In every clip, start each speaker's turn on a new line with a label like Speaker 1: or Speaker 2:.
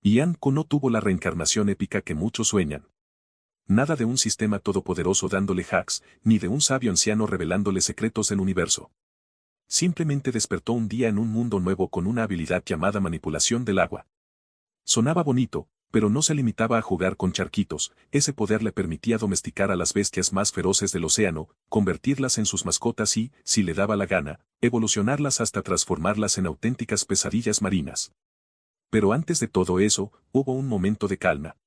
Speaker 1: Ian Ko no tuvo la reencarnación épica que muchos sueñan. Nada de un sistema todopoderoso dándole hacks, ni de un sabio anciano revelándole secretos del universo. Simplemente despertó un día en un mundo nuevo con una habilidad llamada manipulación del agua. Sonaba bonito, pero no se limitaba a jugar con charquitos, ese poder le permitía domesticar a las bestias más feroces del océano, convertirlas en sus mascotas y, si le daba la gana, evolucionarlas hasta transformarlas en auténticas pesadillas marinas. Pero antes de todo eso, hubo un momento de calma.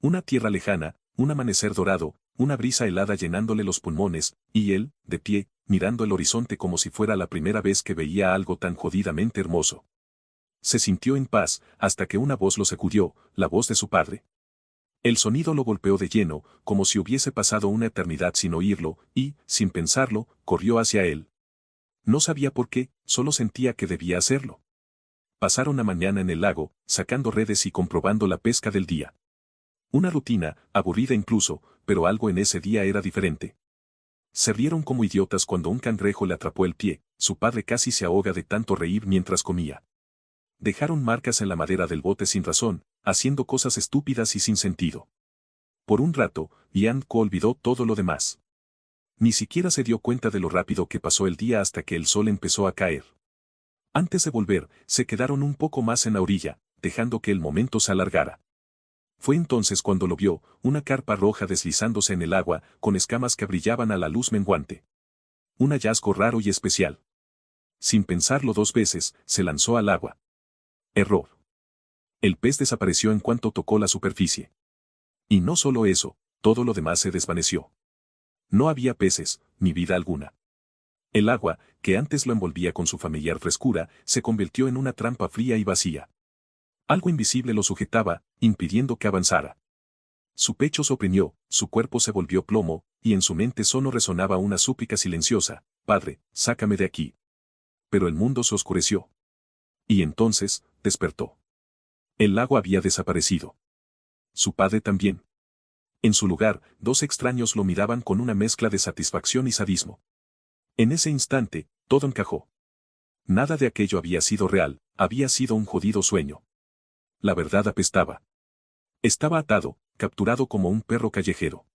Speaker 1: Una tierra lejana, un amanecer dorado, una brisa helada llenándole los pulmones, y él, de pie, mirando el horizonte como si fuera la primera vez que veía algo tan jodidamente hermoso. Se sintió en paz, hasta que una voz lo sacudió, la voz de su padre. El sonido lo golpeó de lleno, como si hubiese pasado una eternidad sin oírlo, y, sin pensarlo, corrió hacia él. No sabía por qué, solo sentía que debía hacerlo. Pasaron la mañana en el lago, sacando redes y comprobando la pesca del día. Una rutina, aburrida incluso, pero algo en ese día era diferente. Se rieron como idiotas cuando un cangrejo le atrapó el pie, su padre casi se ahoga de tanto reír mientras comía. Dejaron marcas en la madera del bote sin razón, haciendo cosas estúpidas y sin sentido. Por un rato, Ian Ko olvidó todo lo demás. Ni siquiera se dio cuenta de lo rápido que pasó el día hasta que el sol empezó a caer. Antes de volver, se quedaron un poco más en la orilla, dejando que el momento se alargara. Fue entonces cuando lo vio, una carpa roja deslizándose en el agua, con escamas que brillaban a la luz menguante. Un hallazgo raro y especial. Sin pensarlo dos veces, se lanzó al agua. Error. El pez desapareció en cuanto tocó la superficie. Y no solo eso, todo lo demás se desvaneció. No había peces, ni vida alguna. El agua, que antes lo envolvía con su familiar frescura, se convirtió en una trampa fría y vacía. Algo invisible lo sujetaba, impidiendo que avanzara. Su pecho se oprimió, su cuerpo se volvió plomo, y en su mente solo resonaba una súplica silenciosa: «Padre, sácame de aquí». Pero el mundo se oscureció. Y entonces, despertó. El lago había desaparecido. Su padre también. En su lugar, dos extraños lo miraban con una mezcla de satisfacción y sadismo. En ese instante, todo encajó. Nada de aquello había sido real, había sido un jodido sueño. La verdad apestaba. Estaba atado, capturado como un perro callejero.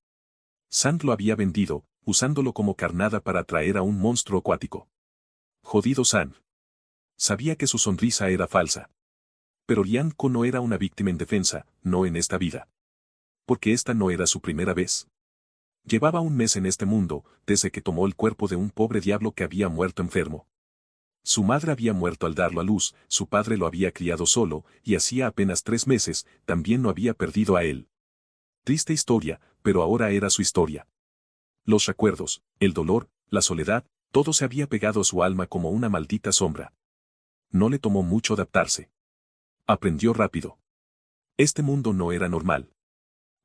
Speaker 1: Sand lo había vendido, usándolo como carnada para atraer a un monstruo acuático. Jodido Sand. Sabía que su sonrisa era falsa. Pero Ian Ko no era una víctima indefensa, no en esta vida. Porque esta no era su primera vez. Llevaba un mes en este mundo, desde que tomó el cuerpo de un pobre diablo que había muerto enfermo. Su madre había muerto al darlo a luz, su padre lo había criado solo, y hacía apenas 3 meses, también lo había perdido a él. Triste historia, pero ahora era su historia. Los recuerdos, el dolor, la soledad, todo se había pegado a su alma como una maldita sombra. No le tomó mucho adaptarse. Aprendió rápido. Este mundo no era normal.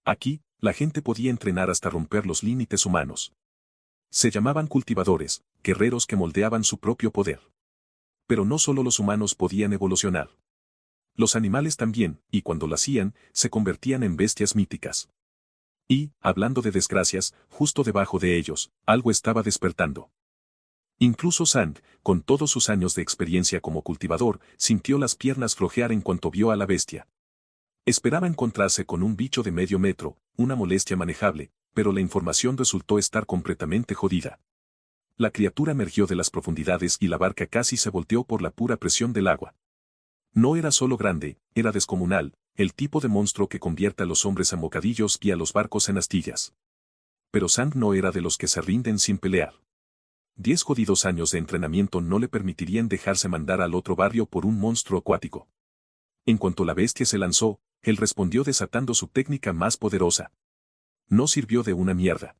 Speaker 1: Aquí, la gente podía entrenar hasta romper los límites humanos. Se llamaban cultivadores, guerreros que moldeaban su propio poder. Pero no solo los humanos podían evolucionar. Los animales también, y cuando lo hacían, se convertían en bestias míticas. Y, hablando de desgracias, justo debajo de ellos, algo estaba despertando. Incluso Sand, con todos sus años de experiencia como cultivador, sintió las piernas flojear en cuanto vio a la bestia. Esperaba encontrarse con un bicho de medio metro, una molestia manejable, pero la información resultó estar completamente jodida. La criatura emergió de las profundidades y la barca casi se volteó por la pura presión del agua. No era solo grande, era descomunal, el tipo de monstruo que convierte a los hombres en bocadillos y a los barcos en astillas. Pero Sand no era de los que se rinden sin pelear. 10 jodidos años de entrenamiento no le permitirían dejarse mandar al otro barrio por un monstruo acuático. En cuanto la bestia se lanzó, él respondió desatando su técnica más poderosa. No sirvió de una mierda.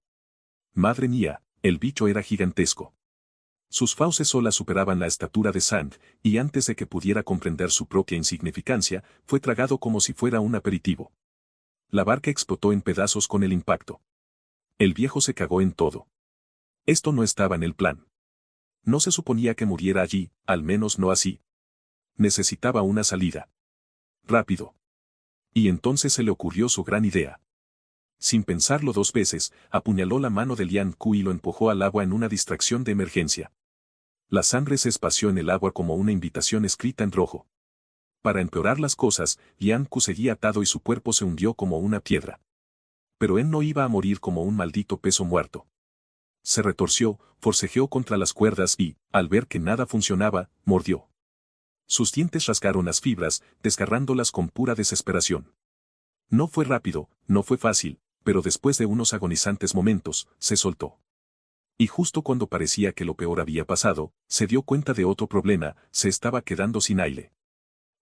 Speaker 1: Madre mía, el bicho era gigantesco. Sus fauces solas superaban la estatura de Sand, y antes de que pudiera comprender su propia insignificancia, fue tragado como si fuera un aperitivo. La barca explotó en pedazos con el impacto. El viejo se cagó en todo. Esto no estaba en el plan. No se suponía que muriera allí, al menos no así. Necesitaba una salida. Rápido. Y entonces se le ocurrió su gran idea. Sin pensarlo 2 veces, apuñaló la mano de Ian Ko y lo empujó al agua en una distracción de emergencia. La sangre se esparció en el agua como una invitación escrita en rojo. Para empeorar las cosas, Lian Ku seguía atado y su cuerpo se hundió como una piedra. Pero él no iba a morir como un maldito peso muerto. Se retorció, forcejeó contra las cuerdas y, al ver que nada funcionaba, mordió. Sus dientes rasgaron las fibras, desgarrándolas con pura desesperación. No fue rápido, no fue fácil, pero después de unos agonizantes momentos, se soltó. Y justo cuando parecía que lo peor había pasado, se dio cuenta de otro problema: se estaba quedando sin aire.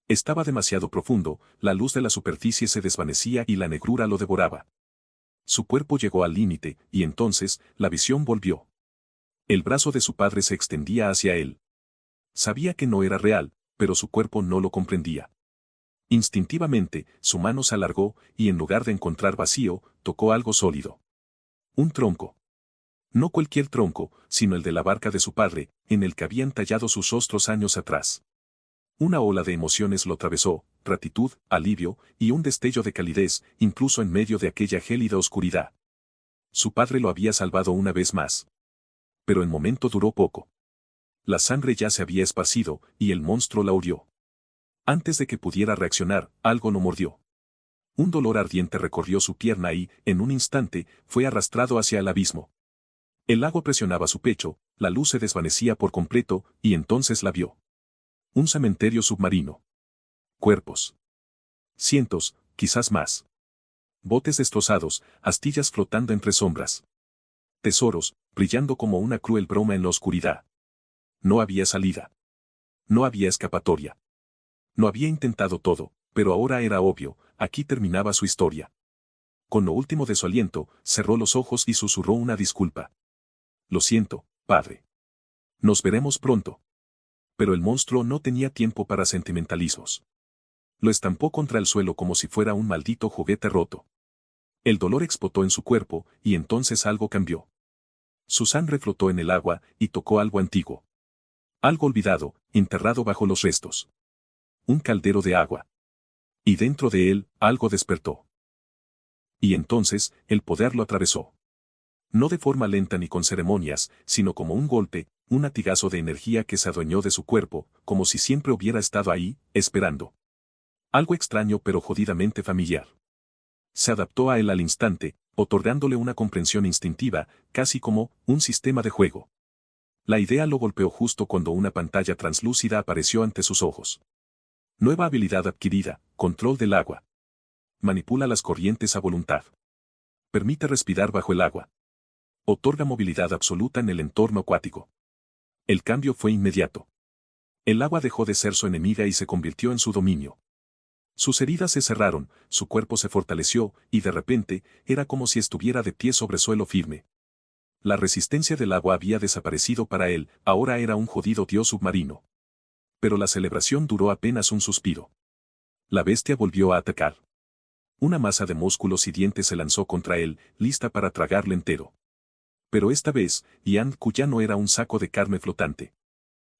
Speaker 1: Estaba demasiado profundo, la luz de la superficie se desvanecía y la negrura lo devoraba. Su cuerpo llegó al límite, y entonces, la visión volvió. El brazo de su padre se extendía hacia él. Sabía que no era real, pero su cuerpo no lo comprendía. Instintivamente, su mano se alargó, y en lugar de encontrar vacío, tocó algo sólido. Un tronco. No cualquier tronco, sino el de la barca de su padre, en el que habían tallado sus rostros años atrás. Una ola de emociones lo atravesó: gratitud, alivio, y un destello de calidez, incluso en medio de aquella gélida oscuridad. Su padre lo había salvado una vez más. Pero el momento duró poco. La sangre ya se había esparcido, y el monstruo la hurió. Antes de que pudiera reaccionar, algo lo mordió. Un dolor ardiente recorrió su pierna y, en un instante, fue arrastrado hacia el abismo. El agua presionaba su pecho, la luz se desvanecía por completo, y entonces la vio. Un cementerio submarino. Cuerpos. Cientos, quizás más. Botes destrozados, astillas flotando entre sombras. Tesoros, brillando como una cruel broma en la oscuridad. No había salida. No había escapatoria. No había intentado todo, pero ahora era obvio: aquí terminaba su historia. Con lo último de su aliento, cerró los ojos y susurró una disculpa. Lo siento, padre. Nos veremos pronto. Pero el monstruo no tenía tiempo para sentimentalismos. Lo estampó contra el suelo como si fuera un maldito juguete roto. El dolor explotó en su cuerpo, y entonces algo cambió. Su sangre flotó en el agua, y tocó algo antiguo. Algo olvidado, enterrado bajo los restos. Un caldero de agua. Y dentro de él, algo despertó. Y entonces, el poder lo atravesó. No de forma lenta ni con ceremonias, sino como un golpe, un latigazo de energía que se adueñó de su cuerpo, como si siempre hubiera estado ahí, esperando. Algo extraño pero jodidamente familiar. Se adaptó a él al instante, otorgándole una comprensión instintiva, casi como un sistema de juego. La idea lo golpeó justo cuando una pantalla translúcida apareció ante sus ojos. Nueva habilidad adquirida: control del agua. Manipula las corrientes a voluntad. Permite respirar bajo el agua. Otorga movilidad absoluta en el entorno acuático. El cambio fue inmediato. El agua dejó de ser su enemiga y se convirtió en su dominio. Sus heridas se cerraron, su cuerpo se fortaleció, y de repente, era como si estuviera de pie sobre suelo firme. La resistencia del agua había desaparecido para él, ahora era un jodido dios submarino. Pero la celebración duró apenas un suspiro. La bestia volvió a atacar. Una masa de músculos y dientes se lanzó contra él, lista para tragarle entero. Pero esta vez, Lian Ku ya no era un saco de carne flotante.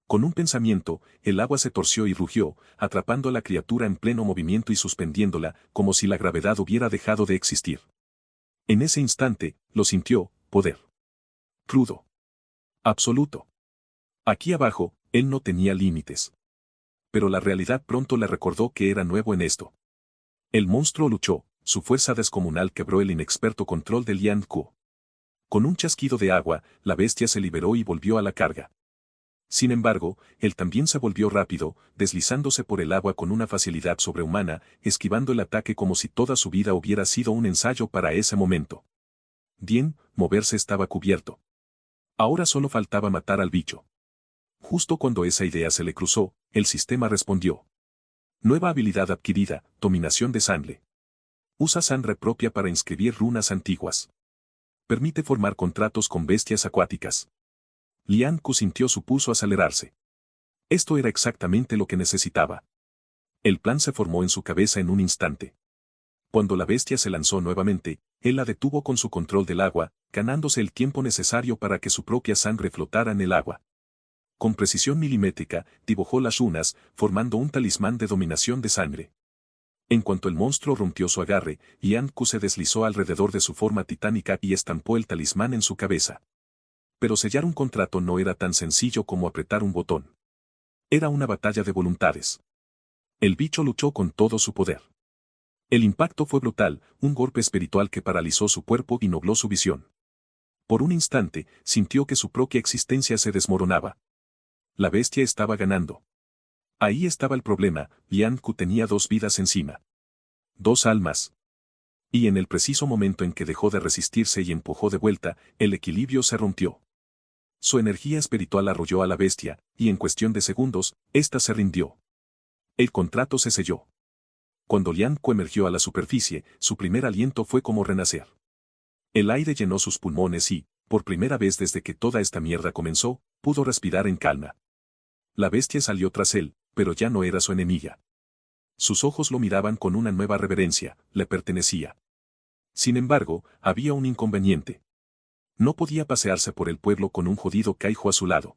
Speaker 1: Con un pensamiento, el agua se torció y rugió, atrapando a la criatura en pleno movimiento y suspendiéndola, como si la gravedad hubiera dejado de existir. En ese instante, lo sintió: poder. Crudo. Absoluto. Aquí abajo, él no tenía límites. Pero la realidad pronto le recordó que era nuevo en esto. El monstruo luchó, su fuerza descomunal quebró el inexperto control de Lian Ku. Con un chasquido de agua, la bestia se liberó y volvió a la carga. Sin embargo, él también se volvió rápido, deslizándose por el agua con una facilidad sobrehumana, esquivando el ataque como si toda su vida hubiera sido un ensayo para ese momento. Bien, moverse estaba cubierto. Ahora solo faltaba matar al bicho. Justo cuando esa idea se le cruzó, el sistema respondió. Nueva habilidad adquirida: dominación de sangre. Usa sangre propia para inscribir runas antiguas. Permite formar contratos con bestias acuáticas. Lian Ku sintió su pulso acelerarse. Esto era exactamente lo que necesitaba. El plan se formó en su cabeza en un instante. Cuando la bestia se lanzó nuevamente, él la detuvo con su control del agua, ganándose el tiempo necesario para que su propia sangre flotara en el agua. Con precisión milimétrica, dibujó las runas, formando un talismán de dominación de sangre. En cuanto el monstruo rompió su agarre, Lian Ku se deslizó alrededor de su forma titánica y estampó el talismán en su cabeza. Pero sellar un contrato no era tan sencillo como apretar un botón. Era una batalla de voluntades. El bicho luchó con todo su poder. El impacto fue brutal, un golpe espiritual que paralizó su cuerpo y nubló su visión. Por un instante, sintió que su propia existencia se desmoronaba. La bestia estaba ganando. Ahí estaba el problema, Lian Ku tenía dos vidas encima. Dos almas. Y en el preciso momento en que dejó de resistirse y empujó de vuelta, el equilibrio se rompió. Su energía espiritual arrolló a la bestia, y en cuestión de segundos, ésta se rindió. El contrato se selló. Cuando Lian Ku emergió a la superficie, su primer aliento fue como renacer. El aire llenó sus pulmones y, por primera vez desde que toda esta mierda comenzó, pudo respirar en calma. La bestia salió tras él, pero ya no era su enemiga. Sus ojos lo miraban con una nueva reverencia, le pertenecía. Sin embargo, había un inconveniente. No podía pasearse por el pueblo con un jodido caijo a su lado.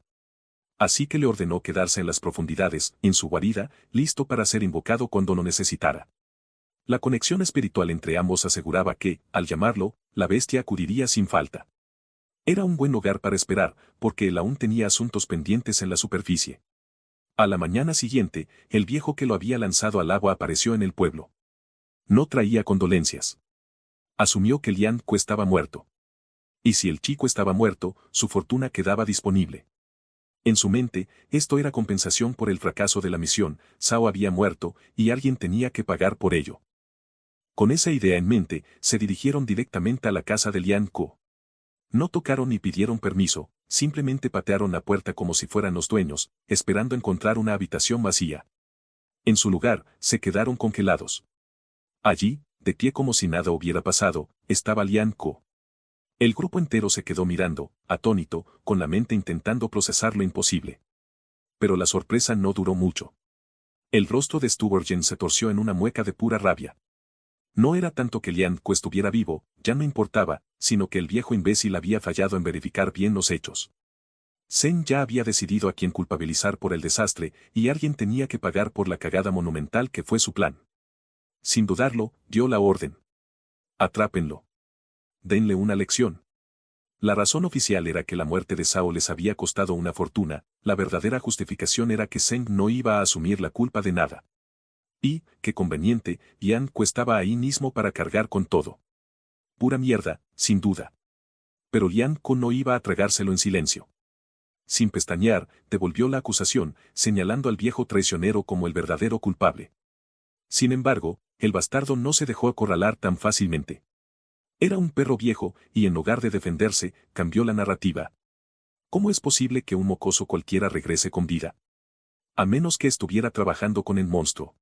Speaker 1: Así que le ordenó quedarse en las profundidades, en su guarida, listo para ser invocado cuando lo necesitara. La conexión espiritual entre ambos aseguraba que, al llamarlo, la bestia acudiría sin falta. Era un buen lugar para esperar, porque él aún tenía asuntos pendientes en la superficie. A la mañana siguiente, el viejo que lo había lanzado al agua apareció en el pueblo. No traía condolencias. Asumió que Lian Ku estaba muerto. Y si el chico estaba muerto, su fortuna quedaba disponible. En su mente, esto era compensación por el fracaso de la misión, Sao había muerto, y alguien tenía que pagar por ello. Con esa idea en mente, se dirigieron directamente a la casa de Lian Ku. No tocaron ni pidieron permiso, simplemente patearon la puerta como si fueran los dueños, esperando encontrar una habitación vacía. En su lugar, se quedaron congelados. Allí, de pie como si nada hubiera pasado, estaba Lian Ku. El grupo entero se quedó mirando, atónito, con la mente intentando procesar lo imposible. Pero la sorpresa no duró mucho. El rostro de Stuargen se torció en una mueca de pura rabia. No era tanto que Lian Ku estuviera vivo, ya no importaba, sino que el viejo imbécil había fallado en verificar bien los hechos. Zeng ya había decidido a quién culpabilizar por el desastre, y alguien tenía que pagar por la cagada monumental que fue su plan. Sin dudarlo, dio la orden. Atrápenlo. Denle una lección. La razón oficial era que la muerte de Sao les había costado una fortuna, la verdadera justificación era que Zeng no iba a asumir la culpa de nada. Y, qué conveniente, Lian Ku estaba ahí mismo para cargar con todo. Pura mierda, sin duda. Pero Lian Ku no iba a tragárselo en silencio. Sin pestañear, devolvió la acusación, señalando al viejo traicionero como el verdadero culpable. Sin embargo, el bastardo no se dejó acorralar tan fácilmente. Era un perro viejo, y en lugar de defenderse, cambió la narrativa. ¿Cómo es posible que un mocoso cualquiera regrese con vida? A menos que estuviera trabajando con el monstruo.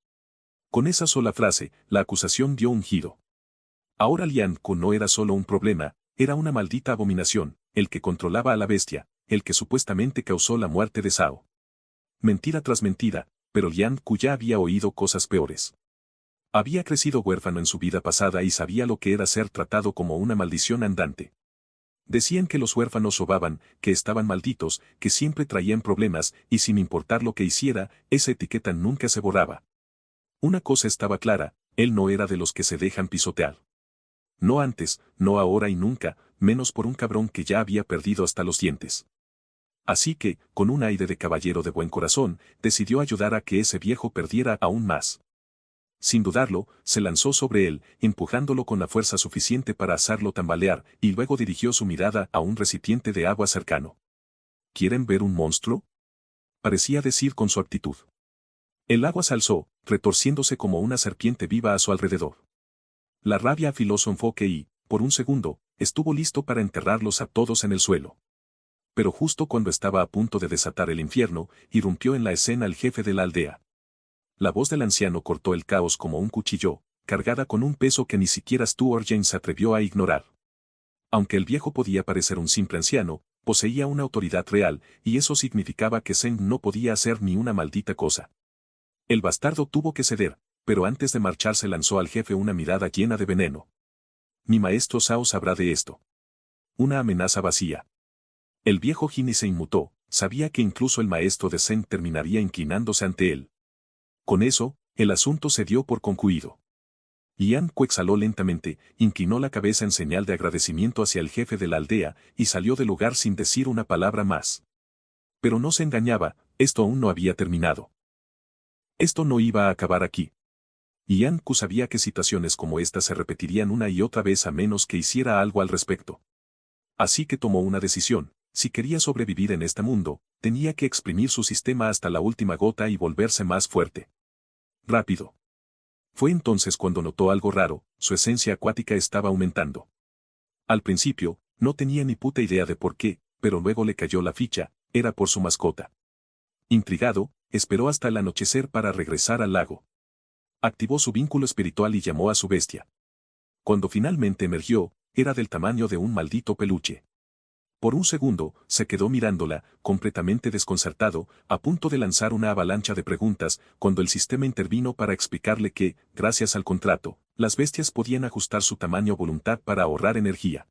Speaker 1: Con esa sola frase, la acusación dio un giro. Ahora Lian Ku no era solo un problema, era una maldita abominación, el que controlaba a la bestia, el que supuestamente causó la muerte de Sao. Mentira tras mentira, pero Lian Ku ya había oído cosas peores. Había crecido huérfano en su vida pasada y sabía lo que era ser tratado como una maldición andante. Decían que los huérfanos robaban, que estaban malditos, que siempre traían problemas, y sin importar lo que hiciera, esa etiqueta nunca se borraba. Una cosa estaba clara, él no era de los que se dejan pisotear. No antes, no ahora y nunca, menos por un cabrón que ya había perdido hasta los dientes. Así que, con un aire de caballero de buen corazón, decidió ayudar a que ese viejo perdiera aún más. Sin dudarlo, se lanzó sobre él, empujándolo con la fuerza suficiente para hacerlo tambalear, y luego dirigió su mirada a un recipiente de agua cercano. ¿Quieren ver un monstruo? Parecía decir con su actitud. El agua se alzó, retorciéndose como una serpiente viva a su alrededor. La rabia afiló su enfoque y, por un segundo, estuvo listo para enterrarlos a todos en el suelo. Pero justo cuando estaba a punto de desatar el infierno, irrumpió en la escena el jefe de la aldea. La voz del anciano cortó el caos como un cuchillo, cargada con un peso que ni siquiera Stuargen se atrevió a ignorar. Aunque el viejo podía parecer un simple anciano, poseía una autoridad real, y eso significaba que Zeng no podía hacer ni una maldita cosa. El bastardo tuvo que ceder, pero antes de marcharse lanzó al jefe una mirada llena de veneno. Mi maestro Sao sabrá de esto. Una amenaza vacía. El viejo Jini se inmutó, sabía que incluso el maestro de Zeng terminaría inclinándose ante él. Con eso, el asunto se dio por concluido. Lian Ku exhaló lentamente, inclinó la cabeza en señal de agradecimiento hacia el jefe de la aldea, y salió del lugar sin decir una palabra más. Pero no se engañaba, esto aún no había terminado. Esto no iba a acabar aquí. Lian Ku sabía que situaciones como esta se repetirían una y otra vez a menos que hiciera algo al respecto. Así que tomó una decisión: si quería sobrevivir en este mundo, tenía que exprimir su sistema hasta la última gota y volverse más fuerte. Rápido. Fue entonces cuando notó algo raro: su esencia acuática estaba aumentando. Al principio, no tenía ni puta idea de por qué, pero luego le cayó la ficha: era por su mascota. Intrigado, esperó hasta el anochecer para regresar al lago. Activó su vínculo espiritual y llamó a su bestia. Cuando finalmente emergió, era del tamaño de un maldito peluche. Por un segundo, se quedó mirándola, completamente desconcertado, a punto de lanzar una avalancha de preguntas, cuando el sistema intervino para explicarle que, gracias al contrato, las bestias podían ajustar su tamaño a voluntad para ahorrar energía.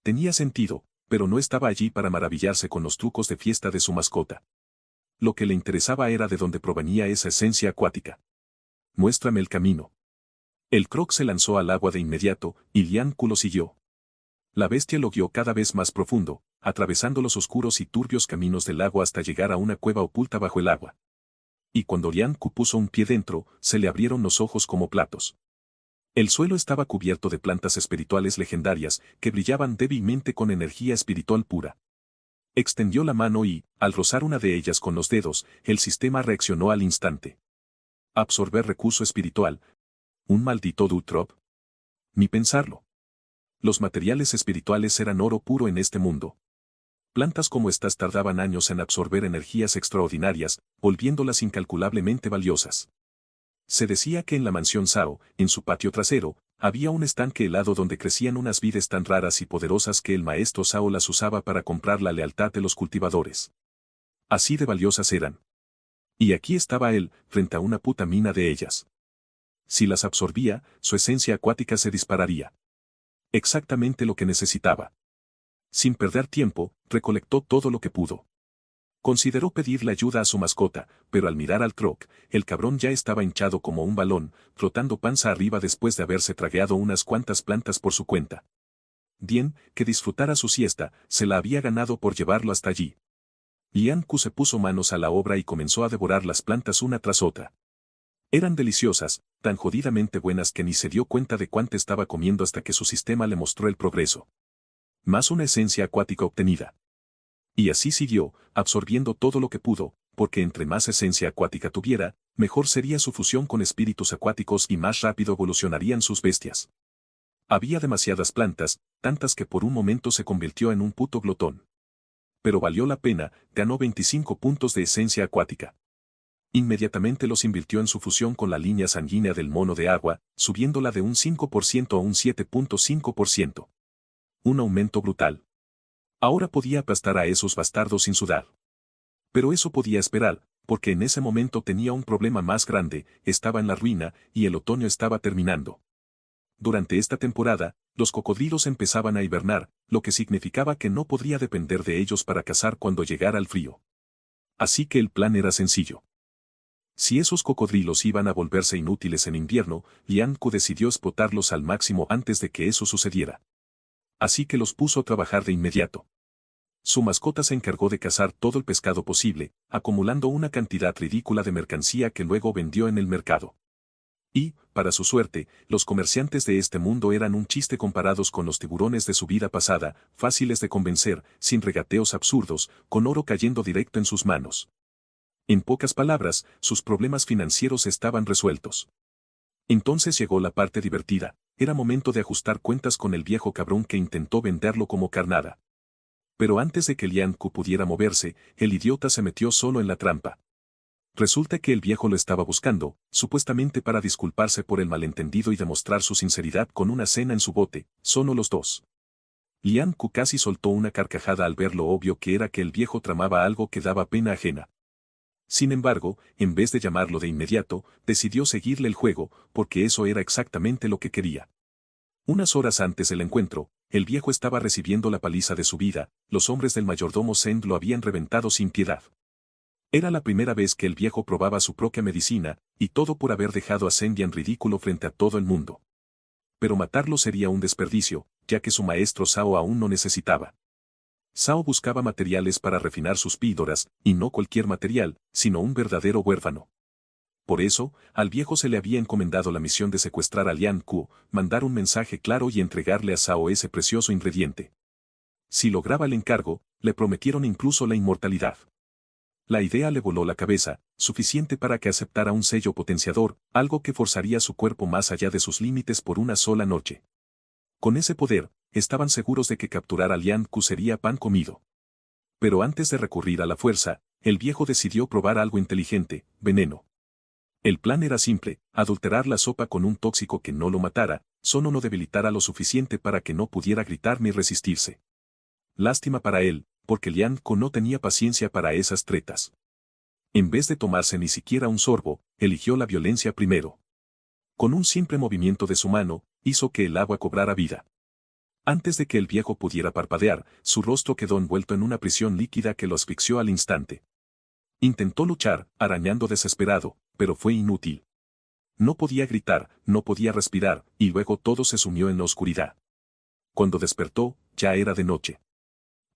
Speaker 1: Tenía sentido, pero no estaba allí para maravillarse con los trucos de fiesta de su mascota. Lo que le interesaba era de dónde provenía esa esencia acuática. Muéstrame el camino. El croc se lanzó al agua de inmediato, y Lian Ku lo siguió. La bestia lo guió cada vez más profundo, atravesando los oscuros y turbios caminos del lago hasta llegar a una cueva oculta bajo el agua. Y cuando Lian Ku puso un pie dentro, se le abrieron los ojos como platos. El suelo estaba cubierto de plantas espirituales legendarias, que brillaban débilmente con energía espiritual pura. Extendió la mano y, al rozar una de ellas con los dedos, el sistema reaccionó al instante. Absorber recurso espiritual. ¿Un maldito Dutrop? Ni pensarlo. Los materiales espirituales eran oro puro en este mundo. Plantas como estas tardaban años en absorber energías extraordinarias, volviéndolas incalculablemente valiosas. Se decía que en la mansión Sao, en su patio trasero, había un estanque helado donde crecían unas vides tan raras y poderosas que el maestro Sao las usaba para comprar la lealtad de los cultivadores. Así de valiosas eran. Y aquí estaba él, frente a una puta mina de ellas. Si las absorbía, su esencia acuática se dispararía. Exactamente lo que necesitaba. Sin perder tiempo, recolectó todo lo que pudo. Consideró pedirle ayuda a su mascota, pero al mirar al croc, el cabrón ya estaba hinchado como un balón, flotando panza arriba después de haberse tragueado unas cuantas plantas por su cuenta. Bien, que disfrutara su siesta, se la había ganado por llevarlo hasta allí. Lian Ku se puso manos a la obra y comenzó a devorar las plantas una tras otra. Eran deliciosas, tan jodidamente buenas que ni se dio cuenta de cuánto estaba comiendo hasta que su sistema le mostró el progreso. Más una esencia acuática obtenida. Y así siguió, absorbiendo todo lo que pudo, porque entre más esencia acuática tuviera, mejor sería su fusión con espíritus acuáticos y más rápido evolucionarían sus bestias. Había demasiadas plantas, tantas que por un momento se convirtió en un puto glotón. Pero valió la pena, ganó 25 puntos de esencia acuática. Inmediatamente los invirtió en su fusión con la línea sanguínea del mono de agua, subiéndola de un 5% a un 7.5%. Un aumento brutal. Ahora podía aplastar a esos bastardos sin sudar. Pero eso podía esperar, porque en ese momento tenía un problema más grande: estaba en la ruina, y el otoño estaba terminando. Durante esta temporada, los cocodrilos empezaban a hibernar, lo que significaba que no podría depender de ellos para cazar cuando llegara el frío. Así que el plan era sencillo. Si esos cocodrilos iban a volverse inútiles en invierno, Lian Ku decidió explotarlos al máximo antes de que eso sucediera. Así que los puso a trabajar de inmediato. Su mascota se encargó de cazar todo el pescado posible, acumulando una cantidad ridícula de mercancía que luego vendió en el mercado. Y, para su suerte, los comerciantes de este mundo eran un chiste comparados con los tiburones de su vida pasada, fáciles de convencer, sin regateos absurdos, con oro cayendo directo en sus manos. En pocas palabras, sus problemas financieros estaban resueltos. Entonces llegó la parte divertida: era momento de ajustar cuentas con el viejo cabrón que intentó venderlo como carnada. Pero antes de que Lian Ku pudiera moverse, el idiota se metió solo en la trampa. Resulta que el viejo lo estaba buscando, supuestamente para disculparse por el malentendido y demostrar su sinceridad con una cena en su bote, solo los dos. Lian Ku casi soltó una carcajada al ver lo obvio que era que el viejo tramaba algo que daba pena ajena. Sin embargo, en vez de llamarlo de inmediato, decidió seguirle el juego, porque eso era exactamente lo que quería. Unas horas antes del encuentro, el viejo estaba recibiendo la paliza de su vida: los hombres del mayordomo Zeng lo habían reventado sin piedad. Era la primera vez que el viejo probaba su propia medicina, y todo por haber dejado a Zeng en ridículo frente a todo el mundo. Pero matarlo sería un desperdicio, ya que su maestro Sao aún no necesitaba. Sao buscaba materiales para refinar sus píldoras, y no cualquier material, sino un verdadero huérfano. Por eso, al viejo se le había encomendado la misión de secuestrar a Lian Ku, mandar un mensaje claro y entregarle a Sao ese precioso ingrediente. Si lograba el encargo, le prometieron incluso la inmortalidad. La idea le voló la cabeza, suficiente para que aceptara un sello potenciador, algo que forzaría su cuerpo más allá de sus límites por una sola noche. Con ese poder, estaban seguros de que capturar a Lian Ku sería pan comido. Pero antes de recurrir a la fuerza, el viejo decidió probar algo inteligente, veneno. El plan era simple, adulterar la sopa con un tóxico que no lo matara, solo no debilitara lo suficiente para que no pudiera gritar ni resistirse. Lástima para él, porque Lian Ku no tenía paciencia para esas tretas. En vez de tomarse ni siquiera un sorbo, eligió la violencia primero. Con un simple movimiento de su mano, hizo que el agua cobrara vida. Antes de que el viejo pudiera parpadear, su rostro quedó envuelto en una prisión líquida que lo asfixió al instante. Intentó luchar, arañando desesperado, pero fue inútil. No podía gritar, no podía respirar, y luego todo se sumió en la oscuridad. Cuando despertó, ya era de noche.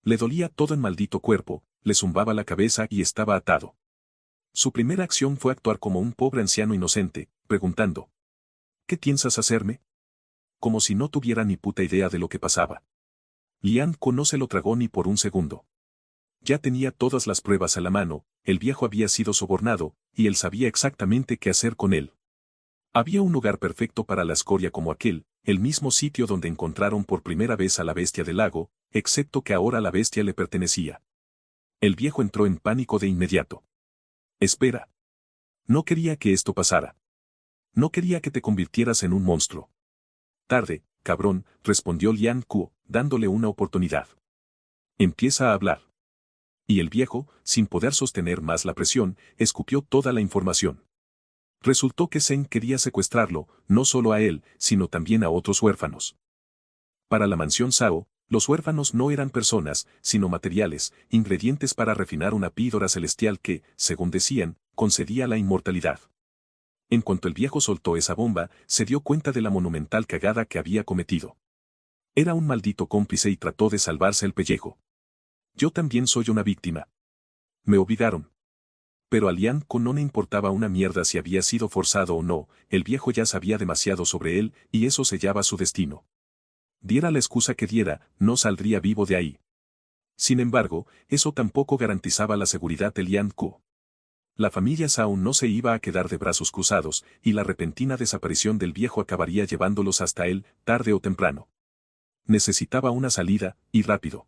Speaker 1: Le dolía todo el maldito cuerpo, le zumbaba la cabeza y estaba atado. Su primera acción fue actuar como un pobre anciano inocente, preguntando: ¿qué piensas hacerme? Como si no tuviera ni puta idea de lo que pasaba. Lian Ku no se lo tragó ni por un segundo. Ya tenía todas las pruebas a la mano, el viejo había sido sobornado, y él sabía exactamente qué hacer con él. Había un lugar perfecto para la escoria como aquel, el mismo sitio donde encontraron por primera vez a la bestia del lago, excepto que ahora la bestia le pertenecía. El viejo entró en pánico de inmediato. Espera. No quería que esto pasara. No quería que te convirtieras en un monstruo. Tarde, cabrón, respondió Lian Ku, dándole una oportunidad. Empieza a hablar. Y el viejo, sin poder sostener más la presión, escupió toda la información. Resultó que Zeng quería secuestrarlo, no solo a él, sino también a otros huérfanos. Para la mansión Sao, los huérfanos no eran personas, sino materiales, ingredientes para refinar una píldora celestial que, según decían, concedía la inmortalidad. En cuanto el viejo soltó esa bomba, se dio cuenta de la monumental cagada que había cometido. Era un maldito cómplice y trató de salvarse el pellejo. Yo también soy una víctima. Me obligaron. Pero a Lian Ku no le importaba una mierda si había sido forzado o no, el viejo ya sabía demasiado sobre él, y eso sellaba su destino. Diera la excusa que diera, no saldría vivo de ahí. Sin embargo, eso tampoco garantizaba la seguridad de Lian Ku. La familia Sao no se iba a quedar de brazos cruzados, y la repentina desaparición del viejo acabaría llevándolos hasta él, tarde o temprano. Necesitaba una salida, y rápido.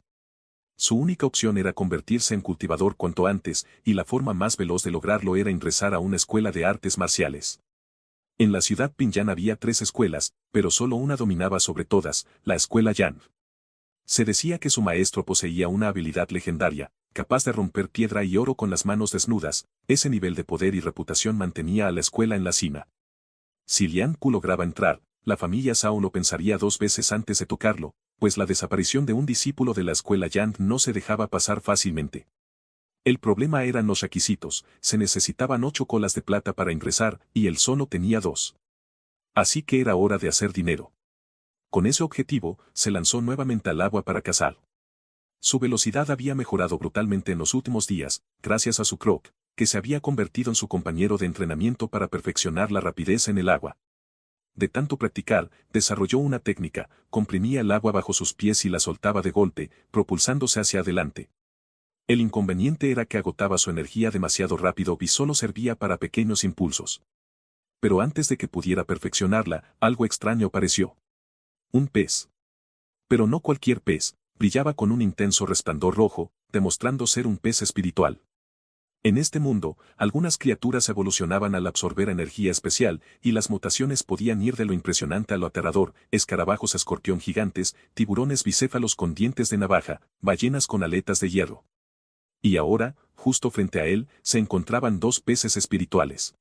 Speaker 1: Su única opción era convertirse en cultivador cuanto antes, y la forma más veloz de lograrlo era ingresar a una escuela de artes marciales. En la ciudad Pinyan había 3 escuelas, pero solo una dominaba sobre todas, la escuela Yan. Se decía que su maestro poseía una habilidad legendaria, capaz de romper piedra y oro con las manos desnudas. Ese nivel de poder y reputación mantenía a la escuela en la cima. Si Lian Ku lograba entrar, la familia Sao lo pensaría 2 veces antes de tocarlo, pues la desaparición de un discípulo de la escuela Yan no se dejaba pasar fácilmente. El problema eran los requisitos, se necesitaban 8 colas de plata para ingresar, y él solo tenía 2. Así que era hora de hacer dinero. Con ese objetivo, se lanzó nuevamente al agua para cazar. Su velocidad había mejorado brutalmente en los últimos días, gracias a su croc, que se había convertido en su compañero de entrenamiento para perfeccionar la rapidez en el agua. De tanto practicar, desarrolló una técnica, comprimía el agua bajo sus pies y la soltaba de golpe, propulsándose hacia adelante. El inconveniente era que agotaba su energía demasiado rápido y solo servía para pequeños impulsos. Pero antes de que pudiera perfeccionarla, algo extraño apareció. Un pez. Pero no cualquier pez, brillaba con un intenso resplandor rojo, demostrando ser un pez espiritual. En este mundo, algunas criaturas evolucionaban al absorber energía especial, y las mutaciones podían ir de lo impresionante a lo aterrador: escarabajos escorpión gigantes, tiburones bicéfalos con dientes de navaja, ballenas con aletas de hierro. Y ahora, justo frente a él, se encontraban 2 peces espirituales.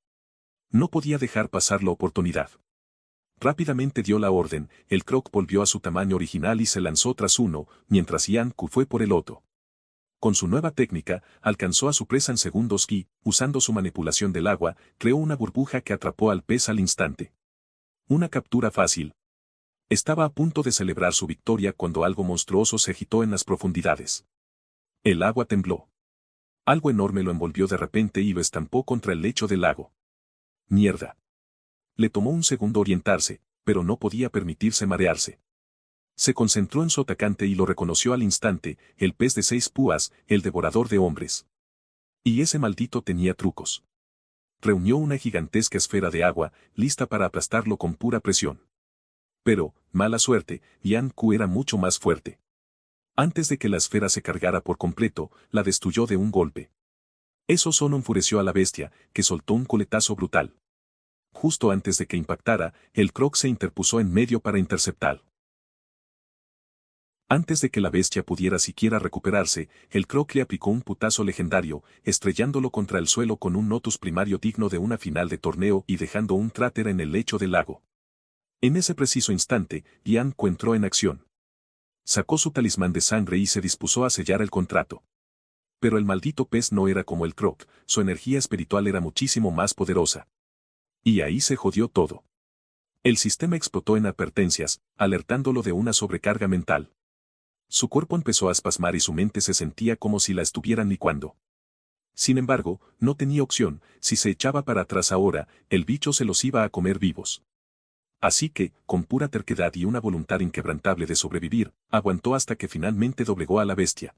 Speaker 1: No podía dejar pasar la oportunidad. Rápidamente dio la orden, el croc volvió a su tamaño original y se lanzó tras uno, mientras Lian Ku fue por el otro. Con su nueva técnica, alcanzó a su presa en segundos y, usando su manipulación del agua, creó una burbuja que atrapó al pez al instante. Una captura fácil. Estaba a punto de celebrar su victoria cuando algo monstruoso se agitó en las profundidades. El agua tembló. Algo enorme lo envolvió de repente y lo estampó contra el lecho del lago. Mierda. Le tomó un segundo orientarse, pero no podía permitirse marearse. Se concentró en su atacante y lo reconoció al instante, el pez de 6 púas, el devorador de hombres. Y ese maldito tenía trucos. Reunió una gigantesca esfera de agua, lista para aplastarlo con pura presión. Pero, mala suerte, Yan Ku era mucho más fuerte. Antes de que la esfera se cargara por completo, la destruyó de un golpe. Eso solo enfureció a la bestia, que soltó un coletazo brutal. Justo antes de que impactara, el Croc se interpuso en medio para interceptar. Antes de que la bestia pudiera siquiera recuperarse, el Croc le aplicó un putazo legendario, estrellándolo contra el suelo con un Notus primario digno de una final de torneo y dejando un cráter en el lecho del lago. En ese preciso instante, Yan Ku entró en acción. Sacó su talismán de sangre y se dispuso a sellar el contrato. Pero el maldito pez no era como el Croc, su energía espiritual era muchísimo más poderosa. Y ahí se jodió todo. El sistema explotó en advertencias, alertándolo de una sobrecarga mental. Su cuerpo empezó a espasmar y su mente se sentía como si la estuvieran licuando. Sin embargo, no tenía opción, si se echaba para atrás ahora, el bicho se los iba a comer vivos. Así que, con pura terquedad y una voluntad inquebrantable de sobrevivir, aguantó hasta que finalmente doblegó a la bestia.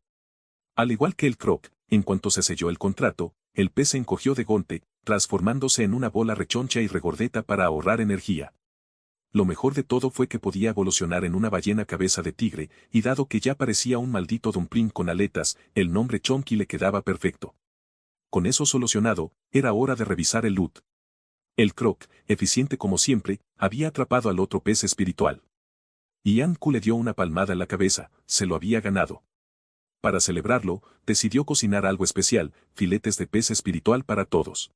Speaker 1: Al igual que el Croc, en cuanto se selló el contrato, el pez se encogió de golpe, transformándose en una bola rechoncha y regordeta para ahorrar energía. Lo mejor de todo fue que podía evolucionar en una ballena cabeza de tigre, y dado que ya parecía un maldito dumpling con aletas, el nombre Chonky le quedaba perfecto. Con eso solucionado, era hora de revisar el loot. El Croc, eficiente como siempre, había atrapado al otro pez espiritual. Yan Ku le dio una palmada en la cabeza, se lo había ganado. Para celebrarlo, decidió cocinar algo especial, filetes de pez espiritual para todos.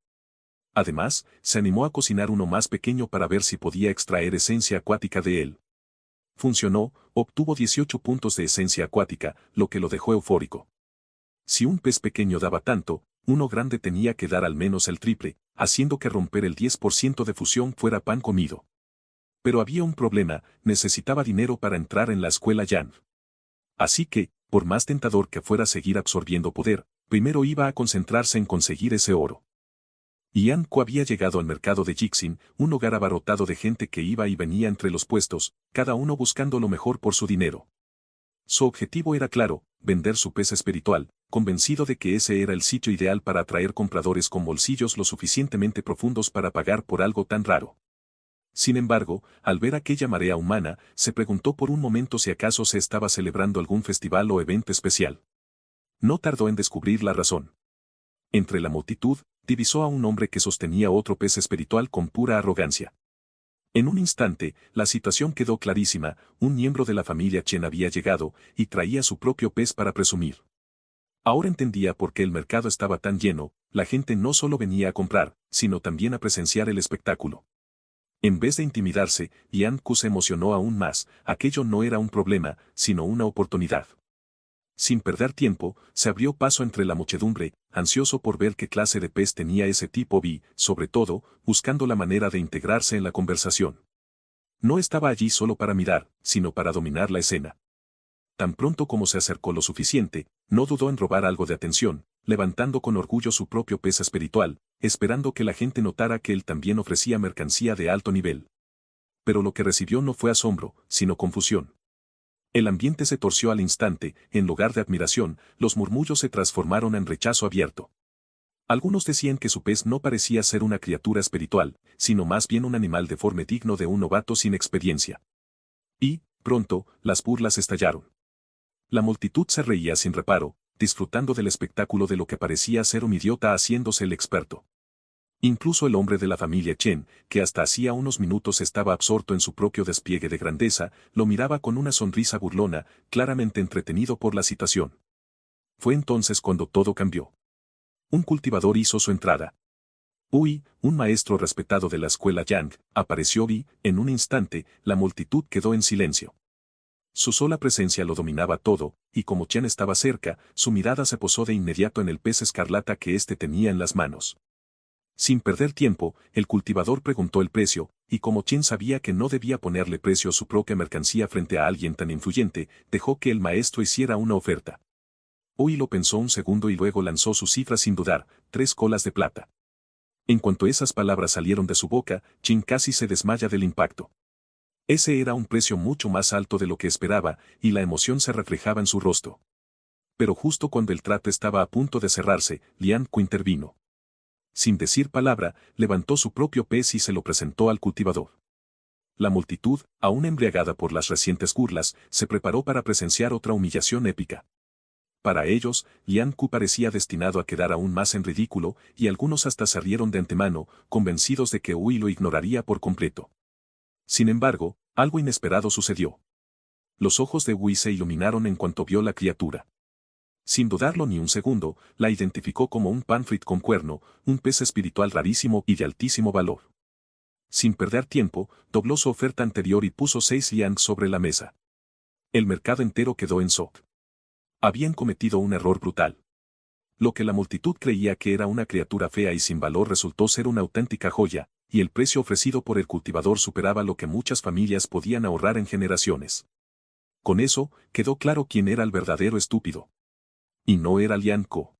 Speaker 1: Además, se animó a cocinar uno más pequeño para ver si podía extraer esencia acuática de él. Funcionó, obtuvo 18 puntos de esencia acuática, lo que lo dejó eufórico. Si un pez pequeño daba tanto, uno grande tenía que dar al menos el triple, haciendo que romper el 10% de fusión fuera pan comido. Pero había un problema, necesitaba dinero para entrar en la escuela Yan. Así que, por más tentador que fuera seguir absorbiendo poder, primero iba a concentrarse en conseguir ese oro. Yan Ku había llegado al mercado de Jixin, un hogar abarrotado de gente que iba y venía entre los puestos, cada uno buscando lo mejor por su dinero. Su objetivo era claro, vender su pez espiritual, convencido de que ese era el sitio ideal para atraer compradores con bolsillos lo suficientemente profundos para pagar por algo tan raro. Sin embargo, al ver aquella marea humana, se preguntó por un momento si acaso se estaba celebrando algún festival o evento especial. No tardó en descubrir la razón. Entre la multitud, divisó a un hombre que sostenía otro pez espiritual con pura arrogancia. En un instante, la situación quedó clarísima, un miembro de la familia Chen había llegado, y traía su propio pez para presumir. Ahora entendía por qué el mercado estaba tan lleno, la gente no solo venía a comprar, sino también a presenciar el espectáculo. En vez de intimidarse, Yan Ku se emocionó aún más, aquello no era un problema, sino una oportunidad. Sin perder tiempo, se abrió paso entre la muchedumbre, ansioso por ver qué clase de pez tenía ese tipo y, sobre todo, buscando la manera de integrarse en la conversación. No estaba allí solo para mirar, sino para dominar la escena. Tan pronto como se acercó lo suficiente, no dudó en robar algo de atención, levantando con orgullo su propio pez espiritual, esperando que la gente notara que él también ofrecía mercancía de alto nivel. Pero lo que recibió no fue asombro, sino confusión. El ambiente se torció al instante, en lugar de admiración, los murmullos se transformaron en rechazo abierto. Algunos decían que su pez no parecía ser una criatura espiritual, sino más bien un animal deforme digno de un novato sin experiencia. Y, pronto, las burlas estallaron. La multitud se reía sin reparo, disfrutando del espectáculo de lo que parecía ser un idiota haciéndose el experto. Incluso el hombre de la familia Chen, que hasta hacía unos minutos estaba absorto en su propio despliegue de grandeza, lo miraba con una sonrisa burlona, claramente entretenido por la situación. Fue entonces cuando todo cambió. Un cultivador hizo su entrada. Ui, un maestro respetado de la escuela Yang, apareció y, en un instante, la multitud quedó en silencio. Su sola presencia lo dominaba todo, y como Chen estaba cerca, su mirada se posó de inmediato en el pez escarlata que éste tenía en las manos. Sin perder tiempo, el cultivador preguntó el precio, y como Chen sabía que no debía ponerle precio a su propia mercancía frente a alguien tan influyente, dejó que el maestro hiciera una oferta. Ui lo pensó un segundo y luego lanzó su cifra sin dudar, 3 colas de plata. En cuanto esas palabras salieron de su boca, Jin casi se desmaya del impacto. Ese era un precio mucho más alto de lo que esperaba, y la emoción se reflejaba en su rostro. Pero justo cuando el trato estaba a punto de cerrarse, Lian Ku intervino. Sin decir palabra, levantó su propio pez y se lo presentó al cultivador. La multitud, aún embriagada por las recientes burlas, se preparó para presenciar otra humillación épica. Para ellos, Lian Ku parecía destinado a quedar aún más en ridículo, y algunos hasta se rieron de antemano, convencidos de que Ui lo ignoraría por completo. Sin embargo, algo inesperado sucedió. Los ojos de Ui se iluminaron en cuanto vio la criatura. Sin dudarlo ni un segundo, la identificó como un panfrit con cuerno, un pez espiritual rarísimo y de altísimo valor. Sin perder tiempo, dobló su oferta anterior y puso 6 liang sobre la mesa. El mercado entero quedó en shock. Habían cometido un error brutal. Lo que la multitud creía que era una criatura fea y sin valor resultó ser una auténtica joya, y el precio ofrecido por el cultivador superaba lo que muchas familias podían ahorrar en generaciones. Con eso, quedó claro quién era el verdadero estúpido. Y no era Lian Ko.